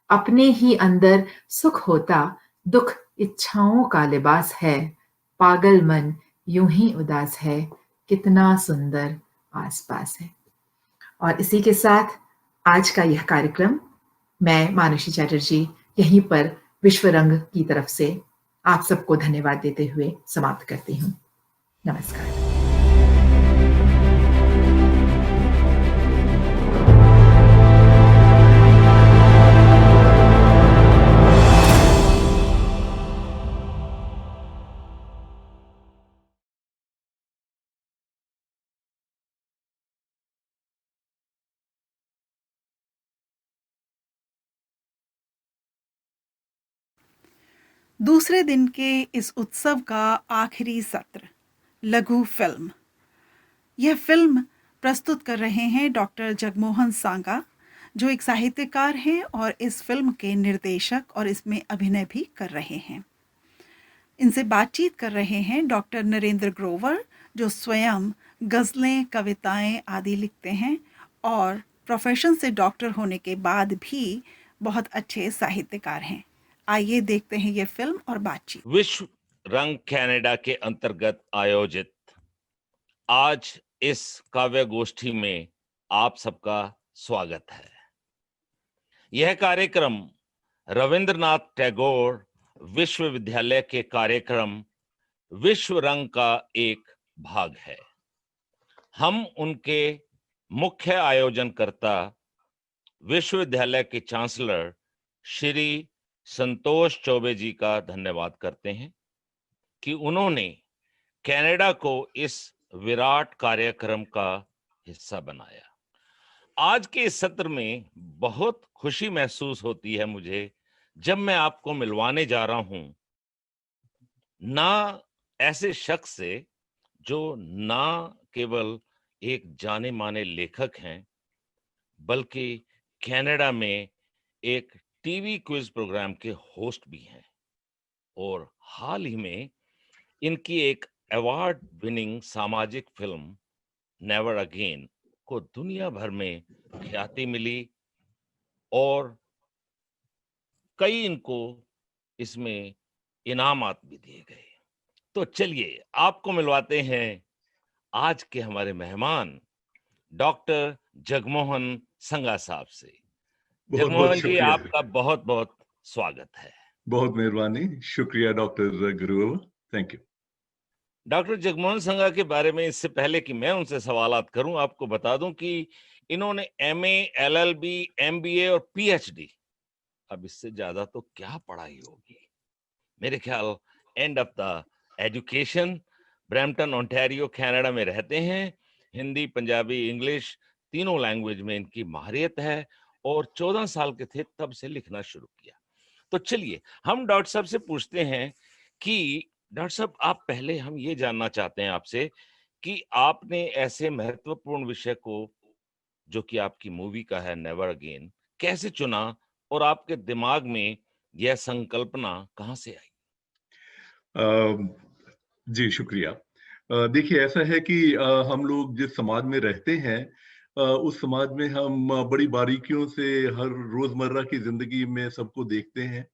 S2: अपने ही अंदर सुख होता। दुख इच्छाओं का लिबास है। पागल मन यूं ही उदास है, कितना सुंदर आसपास है। और इसी के साथ आज का यह कार्यक्रम मैं मानुषी चैटर्जी यहीं पर विश्व रंग की तरफ से आप सबको धन्यवाद देते हुए समाप्त करती हूँ। नमस्कार।
S1: दूसरे दिन के इस उत्सव का आखिरी सत्र लघु फिल्म। यह फिल्म प्रस्तुत कर रहे हैं डॉक्टर जगमोहन सांगा, जो एक साहित्यकार हैं और इस फिल्म के निर्देशक और इसमें अभिनय भी कर रहे हैं। इनसे बातचीत कर रहे हैं डॉक्टर नरेंद्र ग्रोवर, जो स्वयं गज़लें, कविताएं आदि लिखते हैं और प्रोफेशन से डॉक्टर होने के बाद भी बहुत अच्छे साहित्यकार हैं। आइए देखते हैं ये फिल्म और बातचीत।
S13: विश्व रंग कनाडा के अंतर्गत आयोजित आज इस काव्य गोष्ठी में आप सबका स्वागत है। यह कार्यक्रम रविंद्रनाथ टैगोर विश्वविद्यालय के कार्यक्रम विश्व रंग का एक भाग है। हम उनके मुख्य आयोजनकर्ता विश्वविद्यालय के चांसलर श्री संतोष चौबे जी का धन्यवाद करते हैं कि उन्होंने कनाडा को इस विराट कार्यक्रम का हिस्सा बनाया। आज के इस सत्र में बहुत खुशी महसूस होती है मुझे जब मैं आपको मिलवाने जा रहा हूं ना ऐसे शख्स से जो ना केवल एक जाने माने लेखक हैं बल्कि कनाडा में एक टीवी क्विज प्रोग्राम के होस्ट भी हैं और हाल ही में इनकी एक अवार्ड विनिंग सामाजिक फिल्म नेवर अगेन को दुनिया भर में ख्याति मिली और कई इनको इसमें इनामात भी दिए गए। तो चलिए आपको मिलवाते हैं आज के हमारे मेहमान डॉक्टर जगमोहन संगा साहब से।
S14: बहुत बहुत
S13: जगमोहन जी
S14: शुक्रिया।
S13: आपका बहुत बहुत स्वागत है।
S14: बहुत मेहरबानी, शुक्रिया doctor Guru, thank you.
S13: Doctor Jagmohan संगा के बारे में इससे पहले कि मैं उनसे सवालात करूं आपको बता दूं कि इन्होंने एमए, एलएलबी, एमबीए और पीएचडी, अब इससे ज्यादा तो क्या पढ़ाई होगी, मेरे ख्याल end of the education. Brampton Ontario Canada में रहते हैं। हिंदी, पंजाबी, इंग्लिश तीनों लैंग्वेज में इनकी माहिरियत है और 14 साल के थे तब से लिखना शुरू किया। तो चलिए हम डॉक्टर साहब से पूछते हैं कि डॉक्टर साहब आप पहले हम ये जानना चाहते हैं आपसे कि आपने ऐसे महत्वपूर्ण विषय को जो कि आपकी मूवी का है नेवर अगेन कैसे चुना और आपके दिमाग में यह संकल्पना कहाँ से आई?
S14: जी शुक्रिया। देखिए ऐसा है कि हम लोग जिस समाज में रहते हैं उस समाज में हम बड़ी बारीकियों से हर रोजमर्रा की जिंदगी में सबको देखते हैं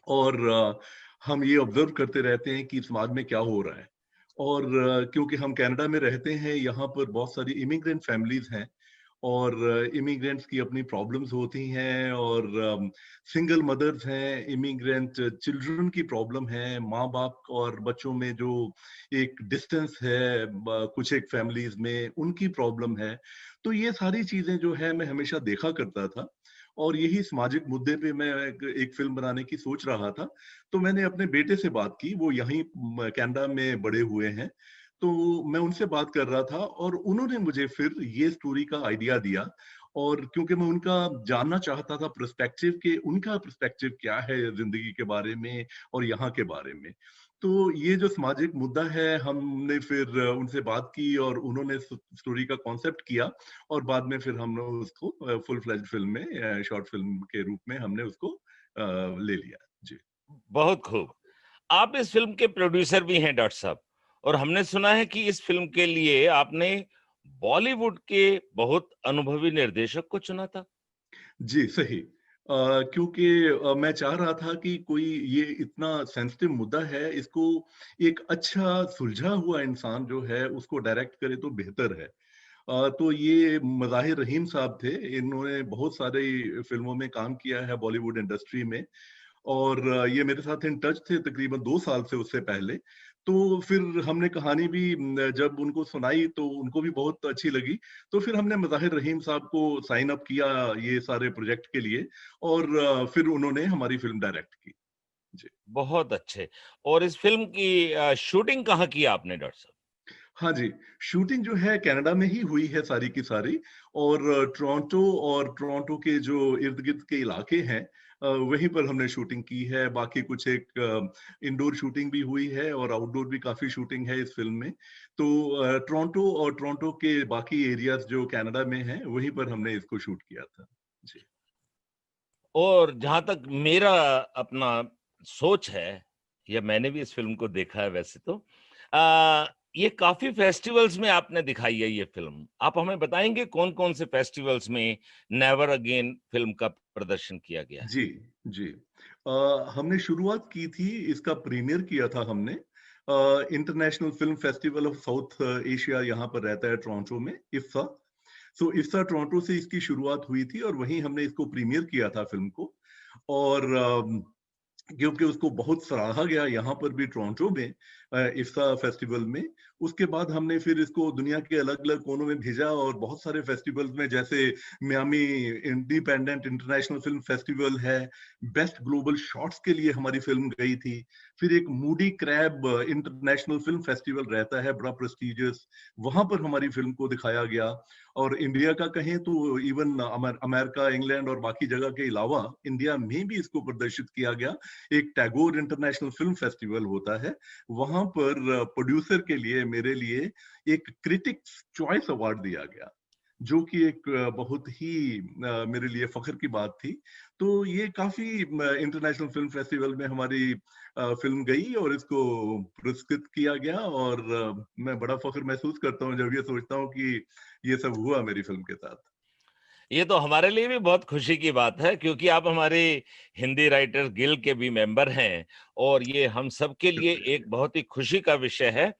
S14: और हम ये ऑब्जर्व करते रहते हैं कि समाज में क्या हो रहा है। और क्योंकि हम कनाडा में रहते हैं, यहाँ पर बहुत सारी इमिग्रेंट फैमिलीज हैं और इमिग्रेंट्स की अपनी प्रॉब्लम्स होती हैं और सिंगल मदर्स हैं, इमिग्रेंट चिल्ड्रन की प्रॉब्लम है, माँ बाप और बच्चों में जो एक डिस्टेंस है कुछ एक फैमिलीज में उनकी प्रॉब्लम है। तो ये सारी चीजें जो है मैं हमेशा देखा करता था और यही सामाजिक मुद्दे पे मैं एक फिल्म बनाने की सोच रहा था। तो मैंने अपने बेटे से बात की, वो यहीं कनाडा में बड़े हुए हैं, तो मैं उनसे बात कर रहा था और उन्होंने मुझे फिर ये स्टोरी का आइडिया दिया और क्योंकि मैं उनका जानना चाहता था पर्सपेक्टिव के उनका पर्सपेक्टिव क्या है जिंदगी के बारे में और यहाँ के बारे में। तो ये जो सामाजिक मुद्दा है हमने फिर उनसे बात की और उन्होंने स्टोरी का कॉन्सेप्ट किया और बाद में फिर हमने उसको फुल फ्लेज फिल्म में शॉर्ट फिल्म के रूप में हमने उसको ले लिया। जी
S13: बहुत खूब। आप इस फिल्म के प्रोड्यूसर भी हैं डॉक्टर साहब और हमने सुना है कि इस फिल्म के लिए आपने बॉलीवुड के बहुत अनुभवी निर्देशक को चुना था।
S14: जी सही। क्योंकि मैं चाह रहा था कि कोई ये इतना सेंसिटिव मुद्दा है, इसको एक अच्छा सुलझा हुआ इंसान जो है उसको डायरेक्ट करे तो बेहतर है। तो ये मज़ाहिर रहीम साहब थे, इन्होंने बहुत सारी फिल्मों में काम किया है बॉलीवुड इंडस्ट्री में और ये मेरे साथ इन टच थे तकरीबन 2 साल से उससे पहले। तो फिर हमने कहानी भी जब उनको सुनाई तो उनको भी बहुत अच्छी लगी। तो फिर हमने मज़ाहिर रहीम साहब को साइन अप किया ये सारे प्रोजेक्ट के लिए और फिर उन्होंने हमारी फिल्म डायरेक्ट की। जी।
S13: बहुत अच्छे। और इस फिल्म की शूटिंग कहाँ की आपने डॉक्टर साहब?
S14: हाँ जी, शूटिंग जो है कनाडा में ही हुई है सारी की सारी और टोरंटो के जो इर्द-गिर्द के इलाके हैं वहीं पर हमने शूटिंग की है। बाकी कुछ एक इंडोर शूटिंग भी हुई है और आउटडोर भी काफ़ी शूटिंग है इस फ़िल्म में। तो टोरंटो के बाकी एरियाज़ जो कनाडा में हैं, वहीं पर हमने इसको शूट किया था। जी।
S13: और जहाँ तक मेरा अपना सोच है या मैंने भी इस फिल्म को देखा है वैसे तो ये काफी फेस्टिवल्स में आपने दिखाई है ये फिल्म। आप हमें बताएंगे कौन-कौन से फेस्टिवल्स में नेवर अगेन फिल्म का प्रदर्शन किया गया है?
S14: जी, जी। हमने शुरुआत की थी, इसका प्रीमियर किया था हमने international film festival of south Asia, यहाँ पर रहता है टोरंटो में, इफ्सा। सो इफ्सा टोरंटो से इसकी शुरुआत हुई थी और वहीं हमने इसको प्रीमियर किया था फ़िल्म को। और क्योंकि उसको बहुत सराहा गया यहाँ पर भी टोरंटो में इफ्सा फेस्टिवल में। उसके बाद हमने फिर इसको दुनिया के अलग-अलग कोनों में भेजा और बहुत सारे फेस्टिवल्स में, जैसे Miami independent international film festival है, बेस्ट ग्लोबल शॉट्स के लिए हमारी फिल्म गई थी। फिर एक Moody crab international film festival रहता है, बड़ा प्रेस्टिजियस, वहाँ पर हमारी फिल्म को दिखाया गया। और इंडिया का कहें तो इवन अमेरिका, इंग्लैंड और बाकी जगह के अलावा इंडिया में भी इसको प्रदर्शित किया गया। एक टैगोर इंटरनेशनल फिल्म फेस्टिवल होता है, वहां पर प्रोड्यूसर के लिए, मेरे लिए एक क्रिटिक्स चॉइस अवार्ड दिया गया, जो कि एक बहुत ही मेरे लिए फख्र की बात थी। तो ये काफी इंटरनेशनल फिल्म फेस्टिवल में हमारी फिल्म गई और इसको पुरस्कृत किया गया। और मैं बड़ा फख्र महसूस करता हूँ जब ये सोचता हूँ कि ये सब हुआ मेरी फिल्म के साथ।
S13: ये तो हमारे लिए भी बहुत खुशी की बात है, क्योंकि आप हमारे हिंदी राइटर्स गिल्ड के भी मेंबर हैं और ये हम सब के लिए एक बहुत ही खुशी का विषय है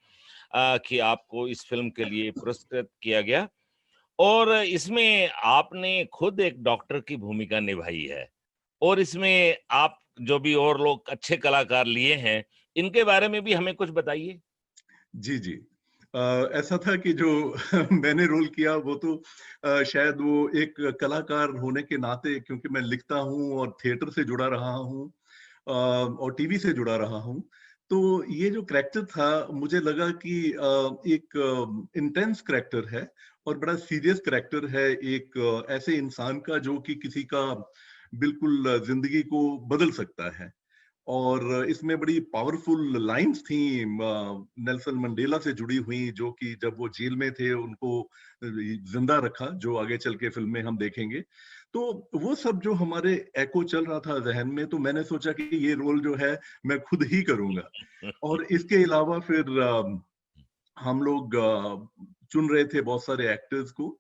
S13: कि आपको इस फिल्म के लिए पुरस्कृत किया गया। और इसमें आपने खुद एक डॉक्टर की भूमिका निभाई है और इसमें आप जो भी और लोग अच्छे कलाकार लिए हैं, इनके बारे में भी हमें कुछ बताइए।
S14: जी, जी। ऐसा था कि जो मैंने रोल किया वो तो शायद वो एक कलाकार होने के नाते, क्योंकि मैं लिखता हूँ और थिएटर से जुड़ा रहा हूँ और टीवी से जुड़ा रहा हूँ। तो ये जो करैक्टर था, मुझे लगा कि एक इंटेंस करैक्टर है और बड़ा सीरियस करैक्टर है, एक ऐसे इंसान का जो कि किसी का बिल्कुल ज़िंदगी को बदल सकता है। और इसमें बड़ी पावरफुल लाइन्स थी नेल्सन मंडेला से जुड़ी हुई, जो कि जब वो जेल में थे उनको जिंदा रखा, जो आगे चल के फिल्म में हम देखेंगे। तो वो सब जो हमारे एको चल रहा था जहन में, तो मैंने सोचा कि ये रोल जो है मैं खुद ही करूंगा। और इसके अलावा फिर हम लोग चुन रहे थे बहुत सारे एक्टर्स को,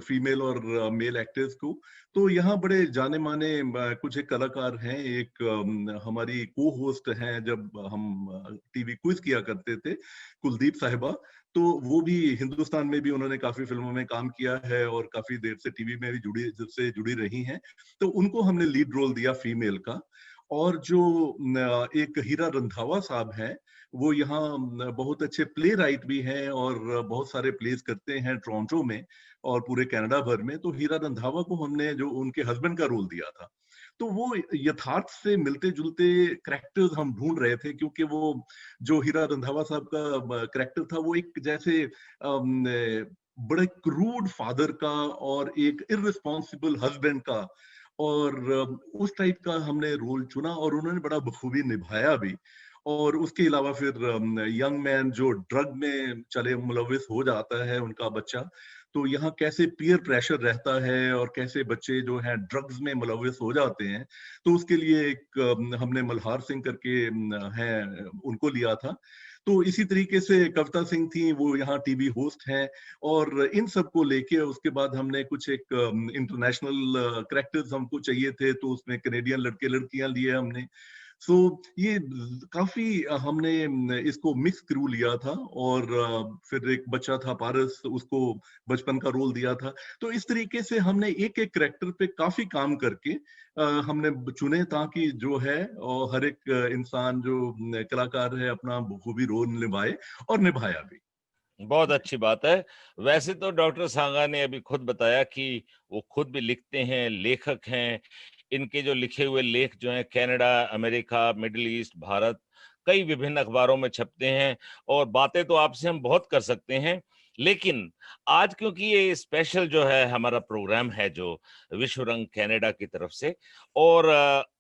S14: फीमेल और मेल एक्टर्स को। तो यहाँ बड़े जाने माने कुछ एक कलाकार हैं, एक हमारी को होस्ट हैं जब हम टीवी क्विज किया करते थे, कुलदीप साहिबा। तो वो भी हिंदुस्तान में भी उन्होंने काफी फिल्मों में काम किया है और काफी देर से टीवी में भी जुड़ी रही हैं। तो उनको हमने लीड रोल दिया फीमेल का। और जो एक हीरा रंधावा साहब हैं, वो यहाँ बहुत अच्छे प्ले राइट भी हैं और बहुत सारे प्लेस करते हैं टोरंटो में और पूरे कनाडा भर में। तो हीरा रंधावा को हमने जो उनके हस्बैंड का रोल दिया था, तो वो यथार्थ से मिलते जुलते करैक्टर्स हम ढूंढ रहे थे, क्योंकि वो जो हीरा रंधावा साहब का करैक्टर था, वो एक जैसे बड़े क्रूड फादर का और एक इररिस्पॉन्सिबल हस्बैंड का, और उस टाइप का हमने रोल चुना और उन्होंने बड़ा बखूबी निभाया भी। और उसके अलावा फिर यंग मैन जो ड्रग में चले मुलविस हो जाता है, उनका बच्चा, तो यहाँ कैसे पीयर प्रेशर रहता है और कैसे बच्चे जो हैं ड्रग्स में मुलविस हो जाते हैं। तो उसके लिए एक हमने मल्हार सिंह करके हैं, उनको लिया था। तो इसी तरीके से कविता सिंह थी, वो यहाँ टीवी होस्ट हैं। और इन सब को लेके उसके बाद हमने कुछ एक इंटरनेशनल करैक्टर्स हमको चाहिए थे, तो उसमें कनेडियन लड़के लड़कियां लिए हमने। सो ये काफी हमने इसको मिक्स क्रू लिया था। और फिर एक बच्चा था पारस, उसको बचपन का रोल दिया था। तो इस तरीके से हमने एक एक करैक्टर पे काफी काम करके हमने चुने, ताकि जो है और हर एक इंसान जो कलाकार है अपना बखूबी रोल निभाए, और निभाया भी।
S13: बहुत अच्छी बात है। वैसे तो डॉक्टर सांगा ने अभी खुद बताया कि वो खुद भी लिखते हैं, लेखक हैं। इनके जो लिखे हुए लेख जो हैं Canada, America, middle east, Bharat, कई विभिन्न अखबारों में छपते हैं और बातें तो आपसे हम बहुत कर सकते हैं। लेकिन आज क्योंकि ये स्पेशल जो है हमारा प्रोग्राम है जो विश्व रंग कनाडा की तरफ से, और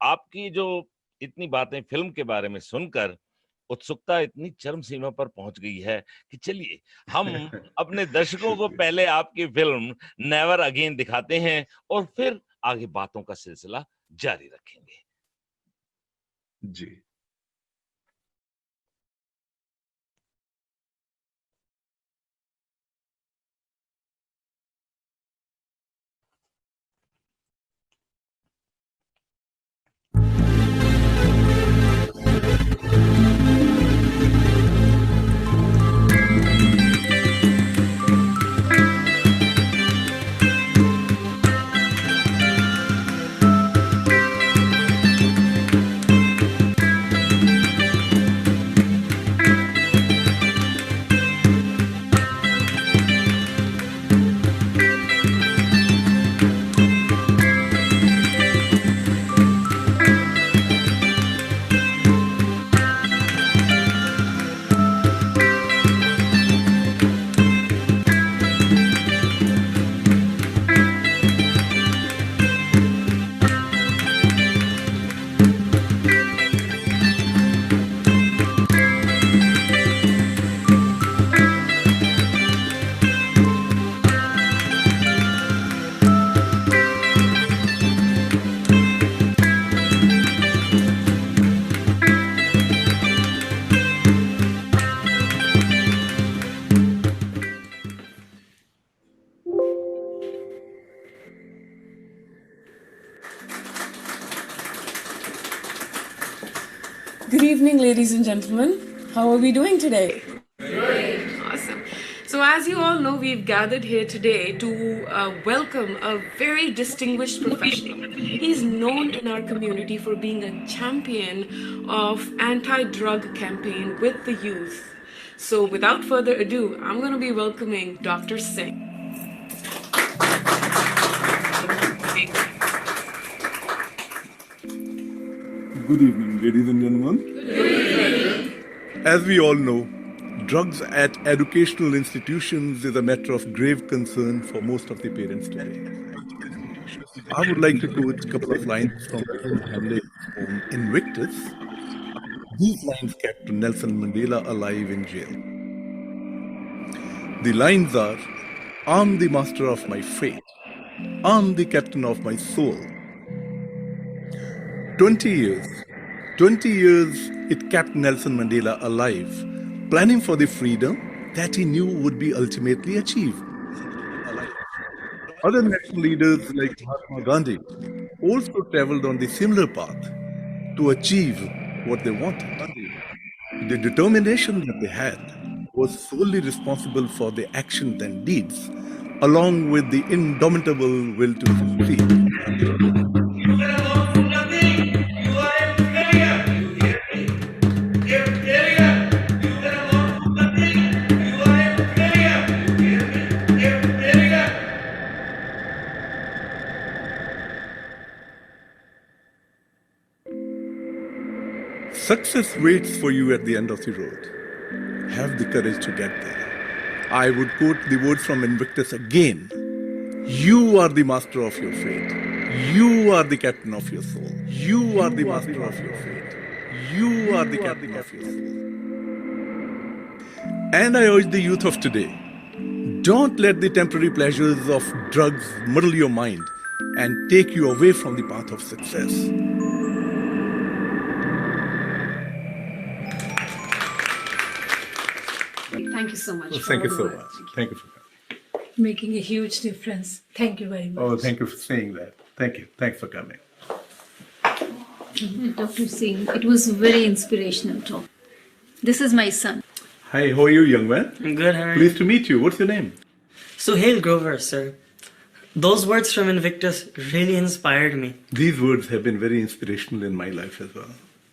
S13: आपकी जो इतनी बातें फ़िल्म के बारे में सुनकर उत्सुकता इतनी चरम सीमा पर पहुंच गई है कि चलिए हम अपने दर्शकों को
S14: शुक्रिया।
S13: पहले आपकी फिल्म नेवर अगेन दिखाते हैं और फिर आगे बातों का सिलसिला जारी रखेंगे।
S14: जी।
S15: Good evening, ladies and gentlemen. How are we doing today?
S16: Great. Awesome. So as you all know, we've gathered here today to welcome a very distinguished professional. He's known in our community for being a champion of anti-drug campaign with the youth. So without further ado, I'm going to be welcoming Dr. Singh.
S17: Good evening, ladies and gentlemen.
S16: Good evening.
S17: As we all know, drugs at educational institutions is a matter of grave concern for most of the parents today. I would like to quote a couple of lines from Hamlet's poem Invictus. These lines kept Nelson Mandela alive in jail. The lines are, I'm the master of my fate. I'm the captain of my soul. 20 years it kept Nelson Mandela alive, planning for the freedom that he knew would be ultimately achieved. Other national leaders like Mahatma Gandhi also traveled on the similar path to achieve what they wanted. The determination that they had was solely responsible for the actions and deeds, along with the indomitable will to succeed. Success waits for you at the end of the road. Have the courage to get there. I would quote the words from Invictus again. You are the master of your fate. You are the captain of your soul. You are the master of your fate. You are the captain of your soul. And I urge the youth of today, don't let the temporary pleasures of drugs muddle your mind and take you away from the path of success.
S18: Thank you so much.
S17: Thank you so much. Thank you for coming.
S18: Making a huge difference. Thank you very much.
S17: Oh, thank you for saying that. Thank you. Thanks for coming.
S18: Dr. Singh, it was a very inspirational talk. This is my son.
S17: Hi, how are you, young man?
S19: I'm good, how are you?
S17: Pleased to meet you. What's your name?
S19: Suhail Grover, sir. Those words from Invictus really inspired me.
S17: These words have been very inspirational in my life as well.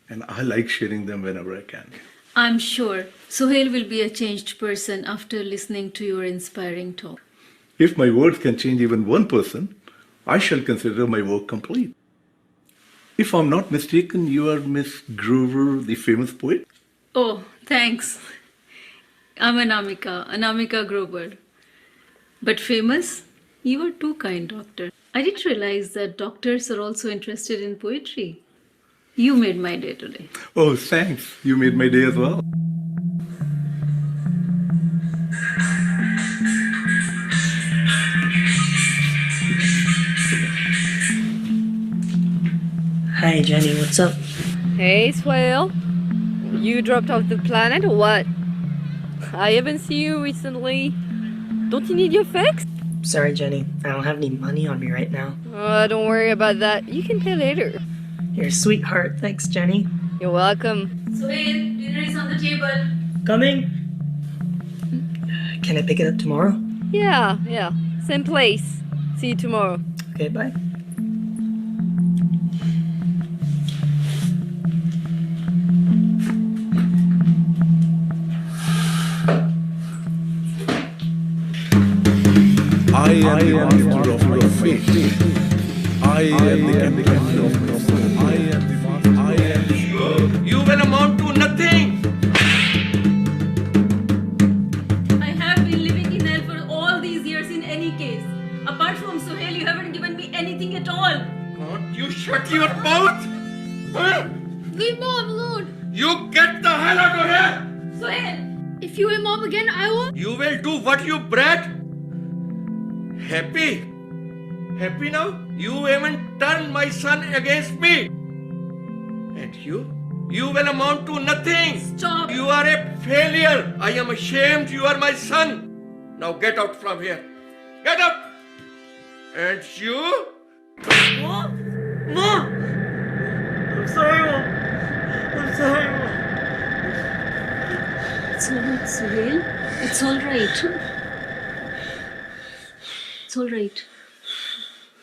S17: And I like sharing them whenever I can.
S18: I'm sure Suhail will be a changed person after listening to your inspiring talk.
S17: If my words can change even one person, I shall consider my work complete. If I'm not mistaken, you are Miss Grover, the famous poet?
S18: Oh, thanks. I'm Anamika Grover. But famous? You are too kind, doctor. I didn't realize that doctors are also interested in poetry. You made my day today.
S17: Oh, thanks. You made my day as well.
S19: Hi, Jenny, what's up?
S20: Hey, Swale. You dropped off the planet or what? I haven't seen you recently. Don't you need your fix?
S19: Sorry, Jenny, I don't have any money on me right now.
S20: Don't worry about that. You can pay later.
S19: You're a sweetheart. Thanks, Jenny.
S20: You're welcome.
S18: Suhail, dinner is on the table.
S19: Coming. Can I pick it up tomorrow?
S20: Yeah. Same place. See you tomorrow.
S19: Okay, bye.
S17: I am the master of my fate. I am the captain of my soul. I am the master.
S21: You will amount to nothing.
S18: I have been living in hell for all these years in any case. Apart from Suhail, you haven't given me anything at all.
S21: Can't you shut your mouth? Huh?
S22: Leave Mom alone.
S21: You get the hell out of here.
S18: Suhail,
S22: if you and Mom again, I won't.
S21: You will do what you brat. Happy? Happy now? You haven't turned my son against me. And you will amount to nothing.
S18: Stop.
S21: You are a failure. I am ashamed you are my son. Now get out from here. Get out. And you?
S19: Mom! I'm sorry, Mom. I'm sorry, Mom.
S18: Suhail, it's all right. It's all right.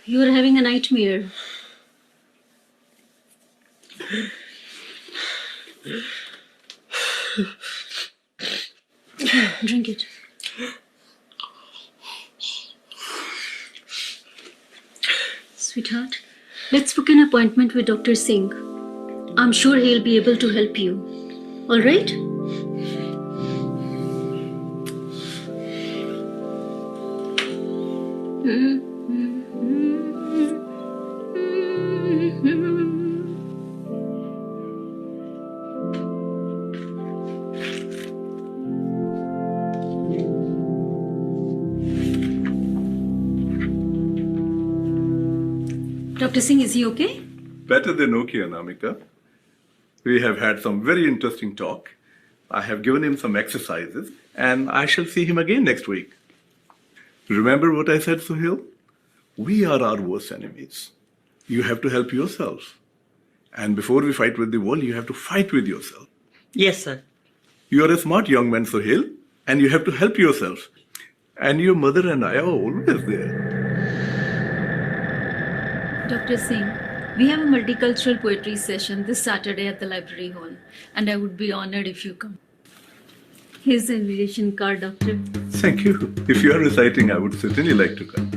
S18: You are having a nightmare. Here, drink it. Sweetheart, let's book an appointment with Dr. Singh. I'm sure he'll be able to help you. All right? Dr. Singh, is he okay?
S17: Better than okay, Anamika. We have had some very interesting talk. I have given him some exercises, and I shall see him again next week. Remember what I said, Suhail? We are our worst enemies. You have to help yourself. And before we fight with the world, you have to fight with yourself.
S19: Yes, sir.
S17: You are a smart young man, Suhail, and you have to help yourself. And your mother and I are always there.
S18: Dr. Singh, we have a multicultural poetry session this Saturday at the library hall, and I would be honored if you come. Here's the invitation card, Doctor.
S17: Thank you. If you are reciting, I would certainly like to come.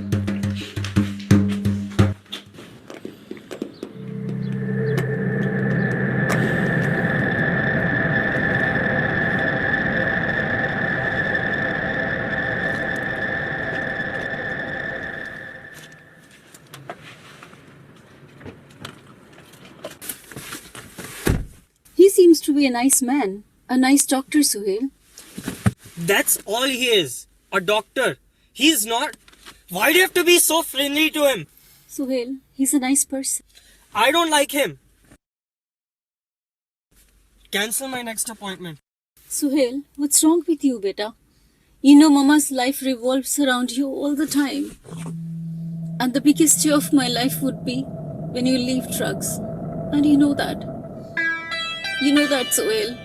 S18: He seems to be a nice man, a nice doctor, Suhail.
S19: That's all he is. A doctor. He's not. Why do you have to be so friendly to him?
S18: Suhail, he's a nice person.
S19: I don't like him. Cancel my next appointment.
S18: Suhail, what's wrong with you, beta? You know Mama's life revolves around you all the time. And the biggest day of my life would be when you leave drugs. And you know that. You know that, Suhail.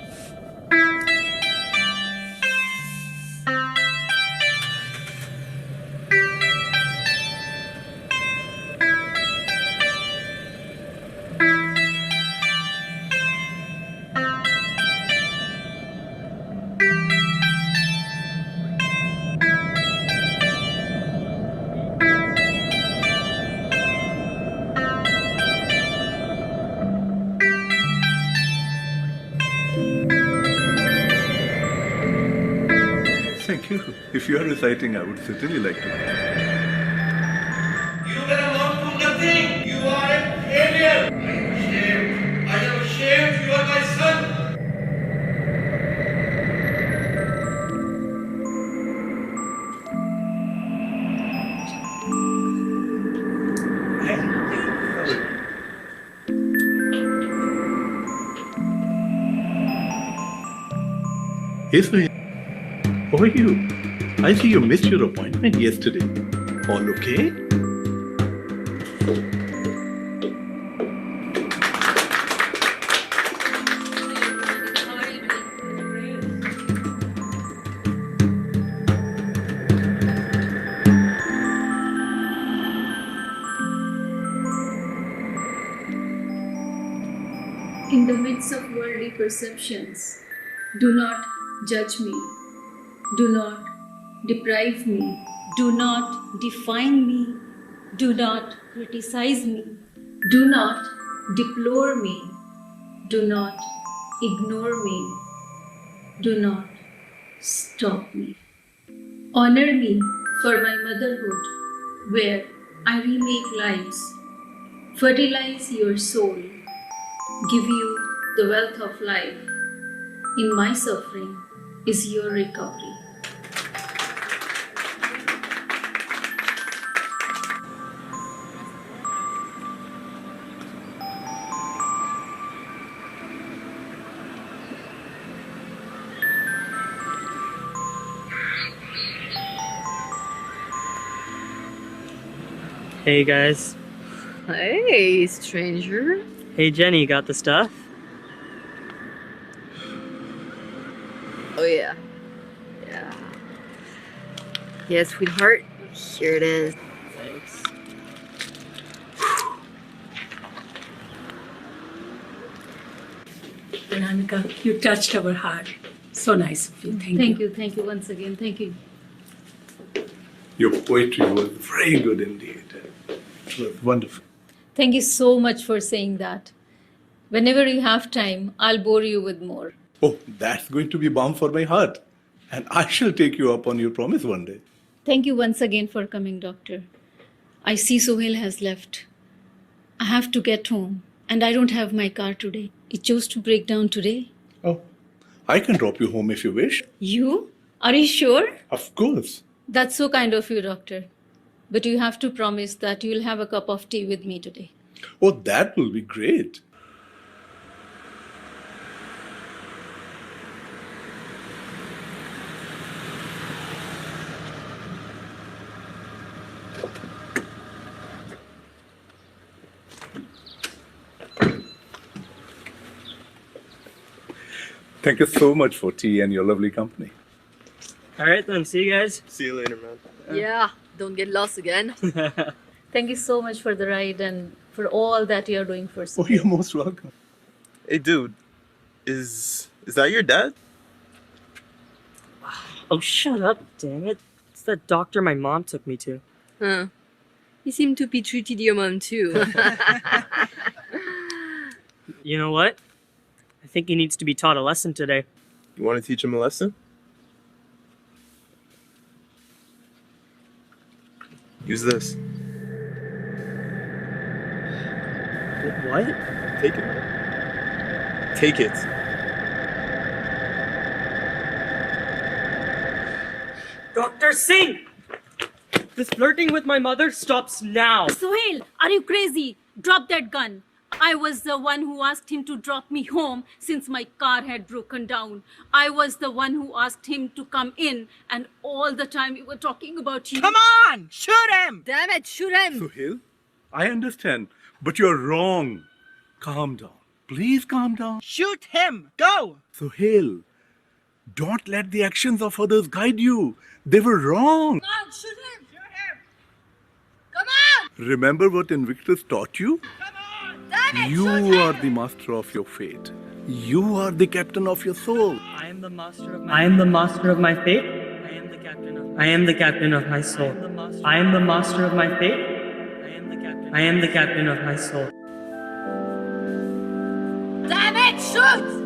S17: Thank you. If you are reciting, I would certainly like to.
S21: You will amount to nothing. You are a failure. I am ashamed. I am ashamed. You are my son.
S17: Yes, ma'am. How are you? I see you missed your appointment yesterday. All okay?
S18: In the midst of worldly perceptions, do not judge me. Do not deprive me. Do not define me. Do not criticize me. Do not deplore me. Do not ignore me. Do not stop me. Honor me for my motherhood, where I remake lives, fertilize your soul, give you the wealth of life. In my suffering is your recovery.
S19: Hey guys.
S20: Hey, stranger.
S19: Hey Jenny, got the stuff?
S20: Oh, yeah. Yes, sweetheart. Here it is. Thanks.
S3: Anamika, you touched our heart. So nice of you. Thank you.
S18: Thank you once again. Thank you.
S17: Your poetry was very good indeed. It was wonderful.
S18: Thank you so much for saying that. Whenever you have time, I'll bore you with more.
S17: Oh, that's going to be balm for my heart. And I shall take you up on your promise one day.
S18: Thank you once again for coming, doctor. I see Sohail has left. I have to get home, and I don't have my car today. It chose to break down today.
S17: Oh, I can drop you home if you wish.
S18: You? Are you sure?
S17: Of course.
S18: That's so kind of you, doctor. But you have to promise that you'll have a cup of tea with me today.
S17: Oh, that will be great. Thank you so much for tea and your lovely company.
S19: All right, then. See you guys.
S21: See you later, man.
S20: Yeah, don't get lost again.
S18: Thank you so much for the ride and for all that you're doing for
S17: Oh,
S18: Sohail.
S17: you're most welcome.
S21: Hey, dude, is that your dad?
S19: Oh, shut up, damn it. It's that doctor my mom took me to.
S20: Huh. You seem to be treated your mom too.
S19: You know what? I think he needs to be taught a lesson today.
S21: You want to teach him a lesson? Use this.
S19: What?
S21: Take it. Take it.
S19: Dr. Singh! This flirting with my mother stops now.
S18: Sohail, are you crazy? Drop that gun. I was the one who asked him to drop me home since my car had broken down. I was the one who asked him to come in, and all the time we were talking about you.
S19: Come on! Shoot him!
S20: Damn it, shoot him!
S17: Sohail, I understand, but you're wrong. Calm down. Please calm down.
S19: Shoot him! Go!
S17: Sohail, don't let the actions of others guide you. They were wrong.
S22: Come on, shoot him! Shoot him! Come on!
S17: Remember what Invictus taught you?
S22: Damn it,
S17: You
S22: shoot
S17: are
S22: him!
S17: the master of your fate. You are the captain of your soul.
S19: I am the master of my fate. I am the captain of my soul. I am the master of my fate. I am the captain of my soul.
S22: Damn it, shoot!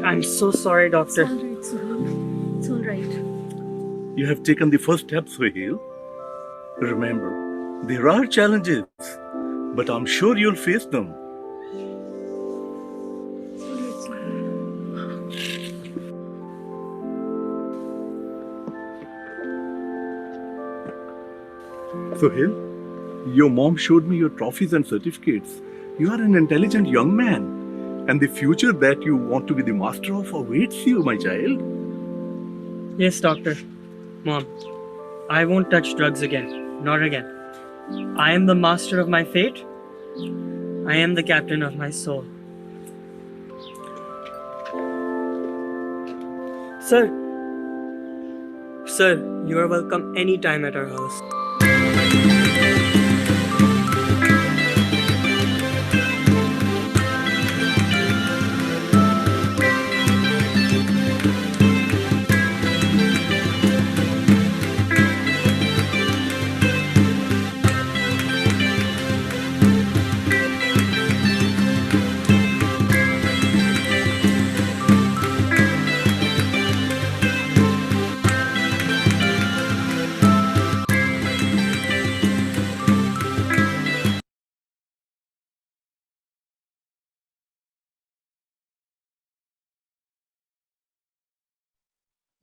S19: I'm so sorry, doctor.
S18: It's all right, Sohail. It's all right.
S17: You have taken the first step, Sohail. Remember, there are challenges, but I'm sure you'll face them. Sohail, your mom showed me your trophies and certificates. You are an intelligent young man, and the future that you want to be the master of awaits you, my child.
S19: Yes, doctor. Mom, I won't touch drugs again. Not again. I am the master of my fate. I am the captain of my soul. Sir. Sir, you are welcome anytime at our house.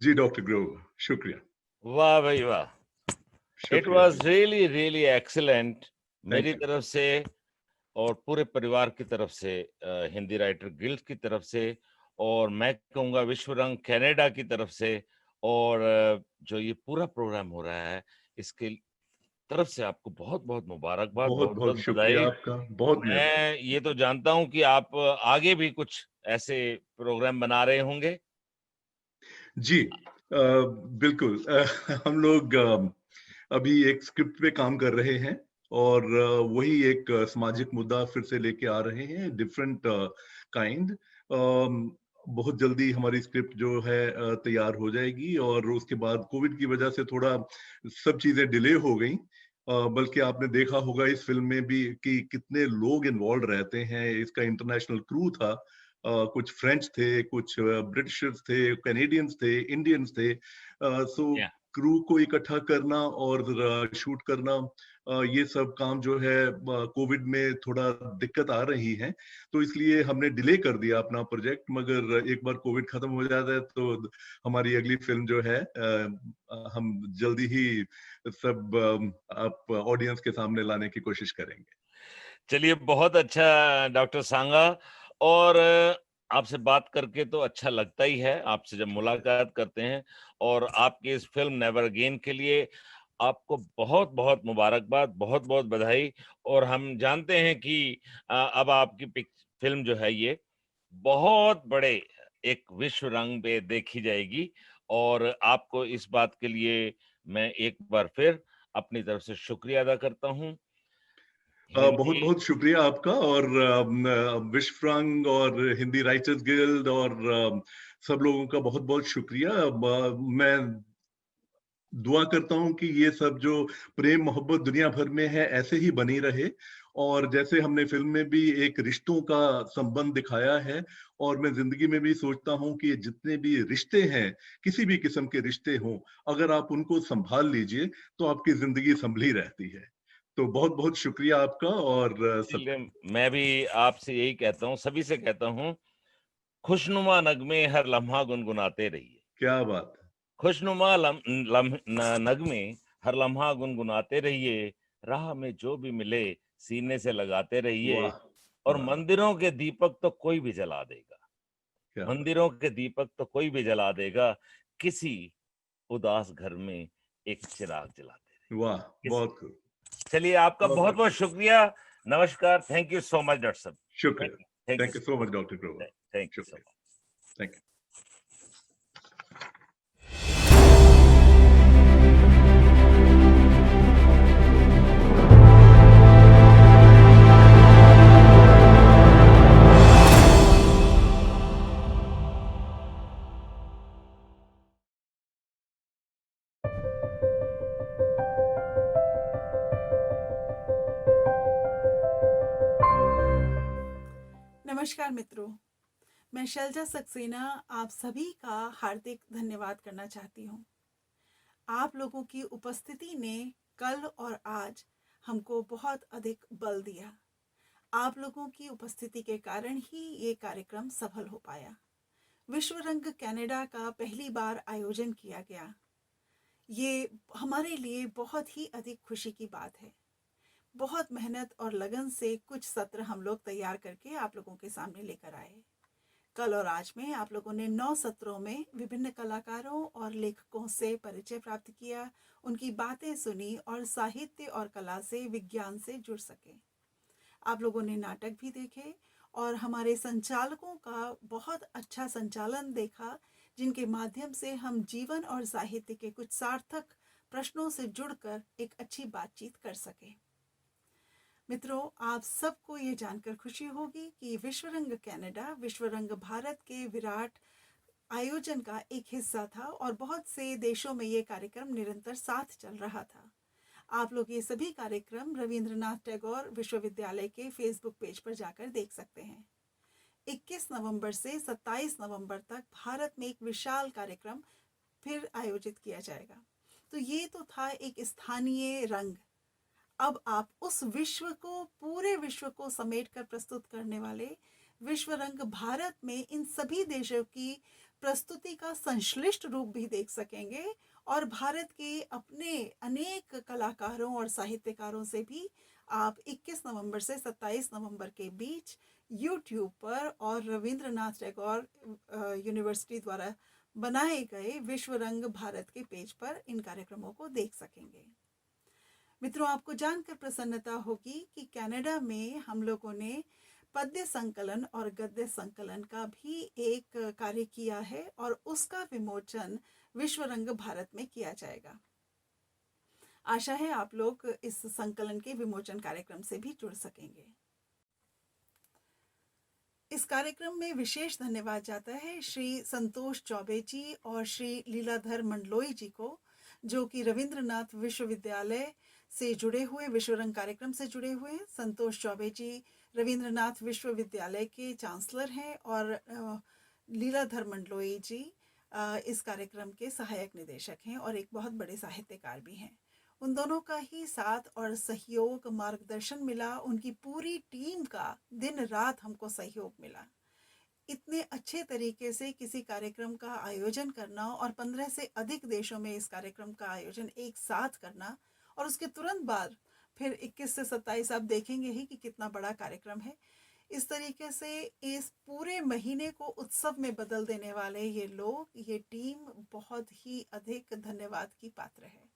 S14: जी doctor ग्रोव शुक्रिया
S13: वाह भाई वाह it was really really excellent मेरी
S14: you.
S13: तरफ से और पूरे परिवार की तरफ से हिंदी राइटर गिल्ड की तरफ से और मैं कहूँगा विश्व रंग कनाडा की तरफ से और जो ये पूरा प्रोग्राम हो रहा है इसके तरफ से आपको बहुत बहुत मुबारकबाद,
S14: बहुत
S13: बहुत
S14: बहुत
S13: बहुत
S14: शुक्रिया
S13: बधाई।
S14: आपका, बहुत मेहरबानी।
S13: मैं ये तो जानता हूं कि आप आगे भी कुछ ऐसे प्रोग्राम बना रहे होंगे।
S14: जी, बिल्कुल। हम लोग अभी एक स्क्रिप्ट पे काम कर रहे हैं और वही एक सामाजिक मुद्दा फिर से लेके आ रहे हैं, डिफरेंट काइंड। बहुत जल्दी हमारी स्क्रिप्ट जो है तैयार हो जाएगी और उसके बाद कोविड की वजह से थोड़ा सब चीजें डिले हो गई। बल्कि आपने देखा होगा इस फिल्म में भी कि कितने लोग इन्वॉल्व रहते हैं। इसका इंटरनेशनल क्रू था, कुछ फ्रेंच थे, कुछ ब्रिटिशर्स थे, कैनेडियंस थे, इंडियंस थे। सो
S13: Yeah.
S14: क्रू को इकट्ठा करना और शूट करना, ये सब काम जो है कोविड में थोड़ा दिक्कत आ रही है, तो इसलिए हमने डिले कर दिया अपना प्रोजेक्ट। मगर एक बार कोविड खत्म हो जाता है तो हमारी अगली फिल्म जो है हम जल्दी ही सब आप ऑडियंस के सामने लाने की कोशिश करेंगे।
S13: चलिए, बहुत अच्छा डॉक्टर सांगा। और आपसे बात करके तो अच्छा लगता ही है, आपसे जब मुलाकात करते हैं। और आपकी इस फिल्म नेवर अगेन के लिए आपको बहुत बहुत मुबारकबाद, बहुत बहुत बधाई। और हम जानते हैं कि अब आपकी फिल्म जो है ये बहुत बड़े एक विश्व रंग पे देखी जाएगी। और आपको इस बात के लिए मैं एक बार फिर अपनी तरफ से शुक्रिया अदा करता हूँ।
S14: बहुत बहुत शुक्रिया आपका और विश्व रंग और हिंदी राइटर्स गिल्ड और सब लोगों का बहुत बहुत शुक्रिया। मैं दुआ करता हूं कि ये सब जो प्रेम मोहब्बत दुनिया भर में है ऐसे ही बनी रहे। और जैसे हमने फिल्म में भी एक रिश्तों का संबंध दिखाया है, और मैं जिंदगी में भी सोचता हूं कि जितने भी रिश्ते हैं, किसी भी किस्म के रिश्ते हों, अगर आप उनको संभाल लीजिए तो आपकी जिंदगी संभली रहती है। तो बहुत बहुत शुक्रिया आपका और
S13: इसीलिए मैं भी आपसे यही कहता हूँ, सभी से कहता हूँ, खुशनुमा नगमे हर लम्हा गुनगुनाते रहिए।
S14: क्या बात है।
S13: खुशनुमा नगमे हर लम्हा गुनगुनाते रहिए, राह में जो भी मिले सीने से लगाते रहिए।
S14: वाह,
S13: और
S14: वाह।
S13: मंदिरों के दीपक तो कोई भी जला देगा,
S14: क्या
S13: मंदिरों के दीपक तो कोई भी जला देगा, किसी उदास घर में एक चिराग जलाते रहिए।
S14: वाह, बहुत खूब।
S13: चलिए, आपका बहुत बहुत शुक्रिया। नमस्कार। Thank you so much doctor साहब।
S14: शुक्रिया। Thank you so much doctor Grover.
S13: Thank you so much.
S14: Thank you.
S1: नमस्कार मित्रों, मैं शैलजा सक्सेना आप सभी का हार्दिक धन्यवाद करना चाहती हूँ। आप लोगों की उपस्थिति ने कल और आज हमको बहुत अधिक बल दिया। आप लोगों की उपस्थिति के कारण ही ये कार्यक्रम सफल हो पाया। विश्व रंग कनाडा का पहली बार आयोजन किया गया, ये हमारे लिए बहुत ही अधिक खुशी की बात है। बहुत मेहनत और लगन से कुछ सत्र हम लोग तैयार करके आप लोगों के सामने लेकर आए। कल और आज में आप लोगों ने 9 सत्रों में विभिन्न कलाकारों और लेखकों से परिचय प्राप्त किया, उनकी बातें सुनी और साहित्य और कला से, विज्ञान से जुड़ सके। आप लोगों ने नाटक भी देखे और हमारे संचालकों का बहुत अच्छा संचालन देखा, जिनके माध्यम से हम जीवन और साहित्य के कुछ सार्थक प्रश्नों से जुड़कर एक अच्छी बातचीत कर सके। मित्रों, आप सबको ये जानकर खुशी होगी कि विश्व रंग कनाडा विश्व रंग भारत के विराट आयोजन का एक हिस्सा था और बहुत से देशों में ये कार्यक्रम निरंतर साथ चल रहा था। आप लोग ये सभी कार्यक्रम रविंद्रनाथ टैगोर विश्वविद्यालय के फेसबुक पेज पर जाकर देख सकते हैं। 21 नवंबर से 27 नवंबर तक भारत में एक विशाल कार्यक्रम फिर आयोजित किया जाएगा। तो ये तो था एक स्थानीय रंग। अब आप उस विश्व को, पूरे विश्व को समेटकर प्रस्तुत करने वाले विश्व रंग भारत में इन सभी देशों की प्रस्तुति का संश्लिष्ट रूप भी देख सकेंगे और भारत के अपने अनेक कलाकारों और साहित्यकारों से भी आप 21 नवंबर से 27 नवंबर के बीच YouTube पर और रविंद्रनाथ टैगोर यूनिवर्सिटी द्वारा बनाए गए विश्व रंग भारत के पेज पर इन कार्यक्रमों को देख सकेंगे। मित्रों, आपको जानकर प्रसन्नता होगी कि कनाडा में हम लोगों ने पद्य संकलन और गद्य संकलन का भी एक कार्य किया है और उसका विमोचन विश्व रंग भारत में किया जाएगा। आशा है आप लोग इस संकलन के विमोचन कार्यक्रम से भी जुड़ सकेंगे। इस कार्यक्रम में विशेष धन्यवाद जाता है श्री संतोष चौबे जी और श्री लीलाधर मंडलोई जी को, जो कि रविंद्रनाथ विश्वविद्यालय से जुड़े हुए, विश्व रंग कार्यक्रम से जुड़े हुए हैं। संतोष चौबे जी रविंद्रनाथ विश्वविद्यालय के चांसलर हैं और लीलाधर मंडलोई जी इस कार्यक्रम के सहायक निदेशक हैं और एक बहुत बड़े साहित्यकार भी हैं। उन दोनों का ही साथ और सहयोग, मार्गदर्शन मिला, उनकी पूरी टीम का दिन रात हमको सहयोग मिला। इतने अच्छे तरीके से किसी कार्यक्रम का आयोजन करना और 15 से अधिक देशों में इस कार्यक्रम का आयोजन एक साथ करना और उसके तुरंत बाद फिर 21 से 27 आप देखेंगे ही कि कितना बड़ा कार्यक्रम है। इस तरीके से इस पूरे महीने को उत्सव में बदल देने वाले ये लोग, ये टीम बहुत ही अधिक धन्यवाद की पात्र है।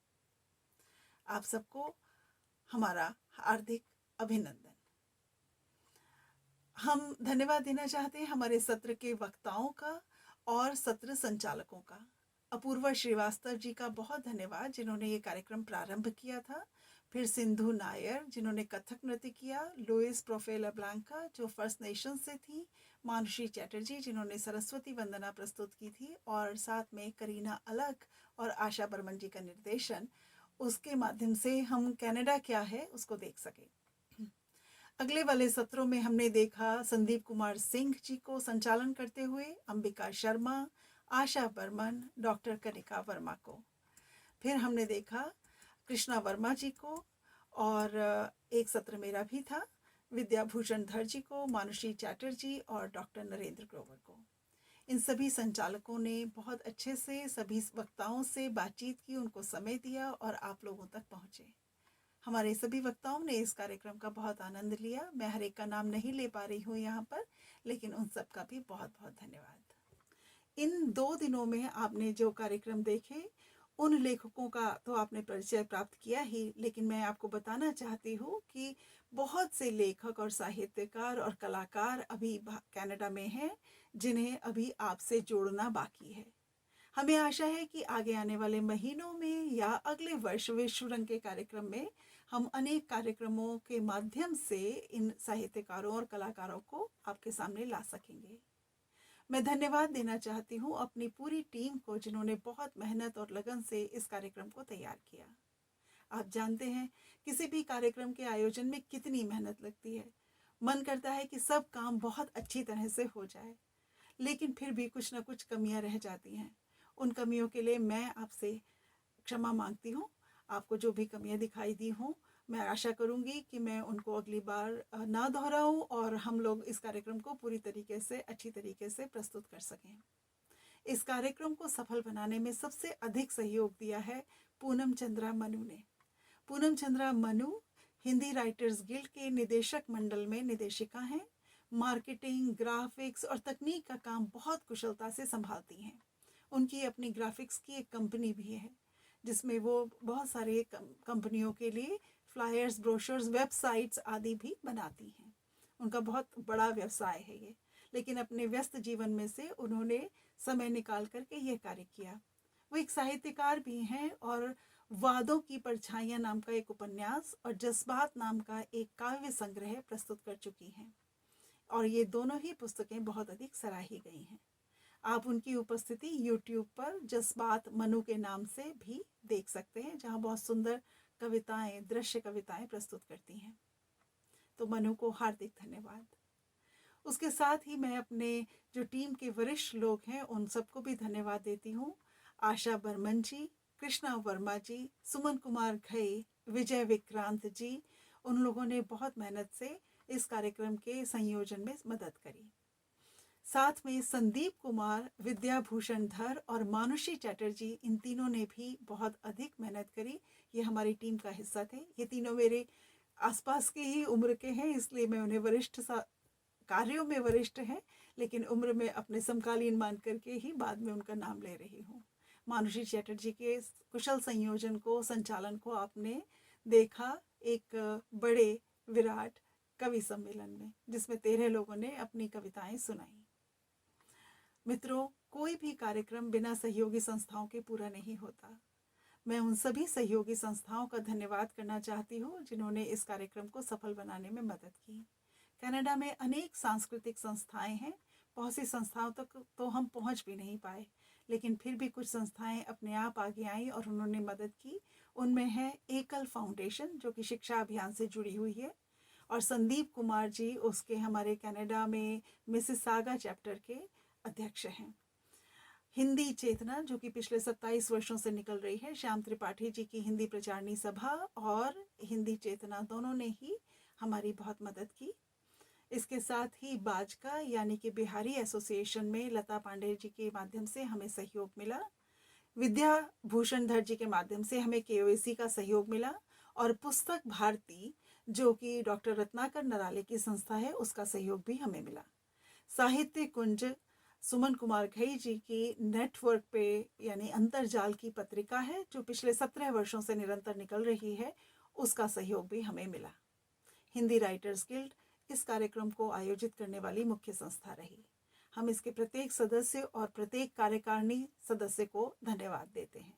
S1: आप सबको हमारा हार्दिक अभिनंदन। हम धन्यवाद देना चाहते हैं हमारे सत्र के वक्ताओं का और सत्र संचालकों का। अपूर्वा श्रीवास्तव जी का बहुत धन्यवाद जिन्होंने ये कार्यक्रम प्रारंभ किया था। फिर सिंधु नायर जिन्होंने कथक नृत्य किया, लुइस प्रोफेला ब्लांका जो फर्स्ट नेशन से थी, मानुषी चैटर्जी जिन्होंने सरस्वती वंदना प्रस्तुत की थी और साथ में करीना अलग और आशा बर्मन जी का निर्देशन, उसके माध्यम से हम कनाडा क्या है उसको देख सके। अगले वाले सत्रों में हमने देखा संदीप कुमार सिंह जी को संचालन करते हुए, अंबिका शर्मा, आशा बर्मन, डॉक्टर कनिका वर्मा को। फिर हमने देखा कृष्णा वर्मा जी को और एक सत्र मेरा भी था, विद्याभूषण धर जी को, मानुषी चैटर्जी और डॉक्टर नरेंद्र ग्रोवर को। इन सभी संचालकों ने बहुत अच्छे से सभी वक्ताओं से बातचीत की, उनको समय दिया और आप लोगों तक पहुँचे। हमारे सभी वक्ताओं ने इस कार्यक्रम का बहुत आनंद लिया। मैं हर एक का नाम नहीं ले पा रही हूँ यहाँ पर, लेकिन उन सब का भी बहुत बहुत धन्यवाद। इन 2 दिनों में आपने जो कार्यक्रम देखे, उन लेखकों का तो आपने परिचय प्राप्त किया ही, लेकिन मैं आपको बताना चाहती हूँ कि बहुत से लेखक और साहित्यकार और कलाकार अभी कनाडा में हैं जिन्हें अभी आपसे जोड़ना बाकी है। हमें आशा है कि आगे आने वाले महीनों में या अगले वर्ष विश्व रंग के कार्यक्रम में हम अनेक कार्यक्रमों के माध्यम से इन साहित्यकारों और कलाकारों को आपके सामने ला सकेंगे। मैं धन्यवाद देना चाहती हूँ अपनी पूरी टीम को जिन्होंने बहुत मेहनत और लगन से इस कार्यक्रम को तैयार किया। आप जानते हैं किसी भी कार्यक्रम के आयोजन में कितनी मेहनत लगती है। मन करता है कि सब काम बहुत अच्छी तरह से हो जाए, लेकिन फिर भी कुछ ना कुछ कमियां रह जाती हैं। उन कमियों के लिए मैं आपसे क्षमा मांगती हूँ। आपको जो भी कमियां दिखाई दी हों, मैं आशा करूंगी कि मैं उनको अगली बार ना दोहराऊं और हम लोग इस कार्यक्रम को पूरी तरीके से, अच्छी तरीके से प्रस्तुत कर सकें। इस कार्यक्रम को सफल बनाने में सबसे अधिक सहयोग दिया है पूनम चंद्रा मनु ने। पूनम चंद्रा मनु हिंदी राइटर्स गिल्ड के निदेशक मंडल में निदेशिका हैं। मार्केटिंग, ग्राफिक्स और तकनीक का काम बहुत कुशलता से संभालती हैं। उनकी अपनी ग्राफिक्स की एक कंपनी भी है जिसमें वो बहुत सारे कंपनियों के लिए फ्लायर्स, ब्रोशर्स, वेबसाइट्स आदि भी बनाती हैं। उनका बहुत बड़ा व्यवसाय है ये, लेकिन अपने व्यस्त जीवन में से उन्होंने समय निकाल करके ये कार्य किया। वो एक साहित्यकार भी हैं और वादों की परछाइयाँ नाम का एक उपन्यास और जज्बात नाम का एक काव्य संग्रह प्रस्तुत कर चुकी हैं और ये दोनों ही पुस्तकें बहुत अधिक सराही गई हैं। आप उनकी उपस्थिति YouTube पर जज्बात मनु के नाम से भी देख सकते हैं, जहाँ बहुत सुंदर कविताएं, दृश्य कविताएं प्रस्तुत करती हैं। तो मनु को हार्दिक धन्यवाद। उसके साथ ही मैं अपने जो टीम के वरिष्ठ लोग हैं उन सबको भी धन्यवाद देती हूँ। आशा बर्मन जी, कृष्णा वर्मा जी, सुमन कुमार घई, विजय विक्रांत जी, उन लोगों ने बहुत मेहनत से इस कार्यक्रम के संयोजन में मदद करी। साथ में संदीप कुमार, विद्याभूषण धर और मानुषी चैटर्जी, इन तीनों ने भी बहुत अधिक मेहनत करी। ये हमारी टीम का हिस्सा थे। ये तीनों मेरे आसपास के ही उम्र के हैं, इसलिए मैं उन्हें वरिष्ठ कार्यों में वरिष्ठ हैं, लेकिन उम्र में अपने समकालीन मान करके ही बाद में उनका नाम ले रही हूँ। मानुषी चैटर्जी के कुशल संयोजन को, संचालन को आपने देखा एक बड़े विराट कवि सम्मेलन में, जिसमें 13 लोगों ने अपनी कविताएं सुनाई। मित्रों, कोई भी कार्यक्रम बिना सहयोगी संस्थाओं के पूरा नहीं होता। मैं उन सभी सहयोगी संस्थाओं का धन्यवाद करना चाहती हूँ जिन्होंने इस कार्यक्रम को सफल बनाने में मदद की। कनाडा में अनेक सांस्कृतिक संस्थाएं हैं। बहुत सी संस्थाओं तक तो हम पहुंच भी नहीं पाए, लेकिन फिर भी कुछ संस्थाएं अपने आप आगे आई और उन्होंने मदद की। उनमें है एकल फाउंडेशन, जो कि शिक्षा अभियान से जुड़ी हुई है, और संदीप कुमार जी उसके हमारे कनाडा में मिसिसागा चैप्टर के अध्यक्ष हैं। हिंदी चेतना, जो कि पिछले 27 वर्षों से निकल रही है, श्याम त्रिपाठी जी की हिंदी प्रचारणी सभा और हिंदी चेतना दोनों ने ही हमारी बहुत मदद की। इसके साथ ही बाजका यानी कि बिहारी एसोसिएशन में लता पांडे जी के माध्यम से हमें सहयोग मिला। विद्या भूषण धर जी के माध्यम से हमें KOAC का सहयोग मिला, और पुस्तक भारती, जो कि डॉक्टर रत्नाकर नराले की संस्था है, उसका सहयोग भी हमें मिला। साहित्य कुंज सुमन कुमार घई जी की नेटवर्क पे यानी अंतरजाल की पत्रिका है, जो पिछले 17 वर्षों से निरंतर निकल रही है, उसका सहयोग भी हमें मिला। हिंदी राइटर्स गिल्ड इस कार्यक्रम को आयोजित करने वाली मुख्य संस्था रही। हम इसके प्रत्येक सदस्य और प्रत्येक कार्यकारिणी सदस्य को धन्यवाद देते हैं।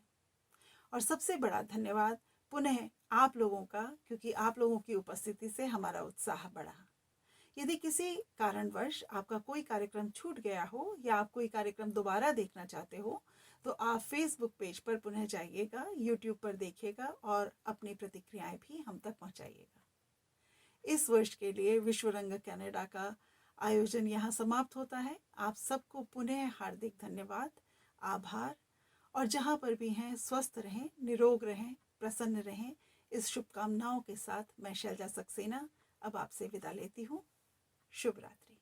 S1: और सबसे बड़ा धन्यवाद पुनः आप लोगों का, क्योंकि आप लोगों की उपस्थिति से हमारा उत्साह बढ़ा। यदि किसी कारणवश आपका कोई कार्यक्रम छूट गया हो या आप कोई कार्यक्रम दोबारा देखना चाहते हो, तो आप फेसबुक पेज पर पुनः जाइएगा, यूट्यूब पर देखिएगा और अपनी प्रतिक्रियाएं भी हम तक पहुंचाइएगा। इस वर्ष के लिए विश्व रंग कनाडा का आयोजन यहाँ समाप्त होता है। आप सबको पुनः हार्दिक धन्यवाद, आभार, और जहाँ पर भी हैं स्वस्थ रहें, निरोग रहें, प्रसन्न रहें। इस शुभकामनाओं के साथ मैं शैलजा सक्सेना अब आपसे विदा लेती हूँ। शुभ रात्रि।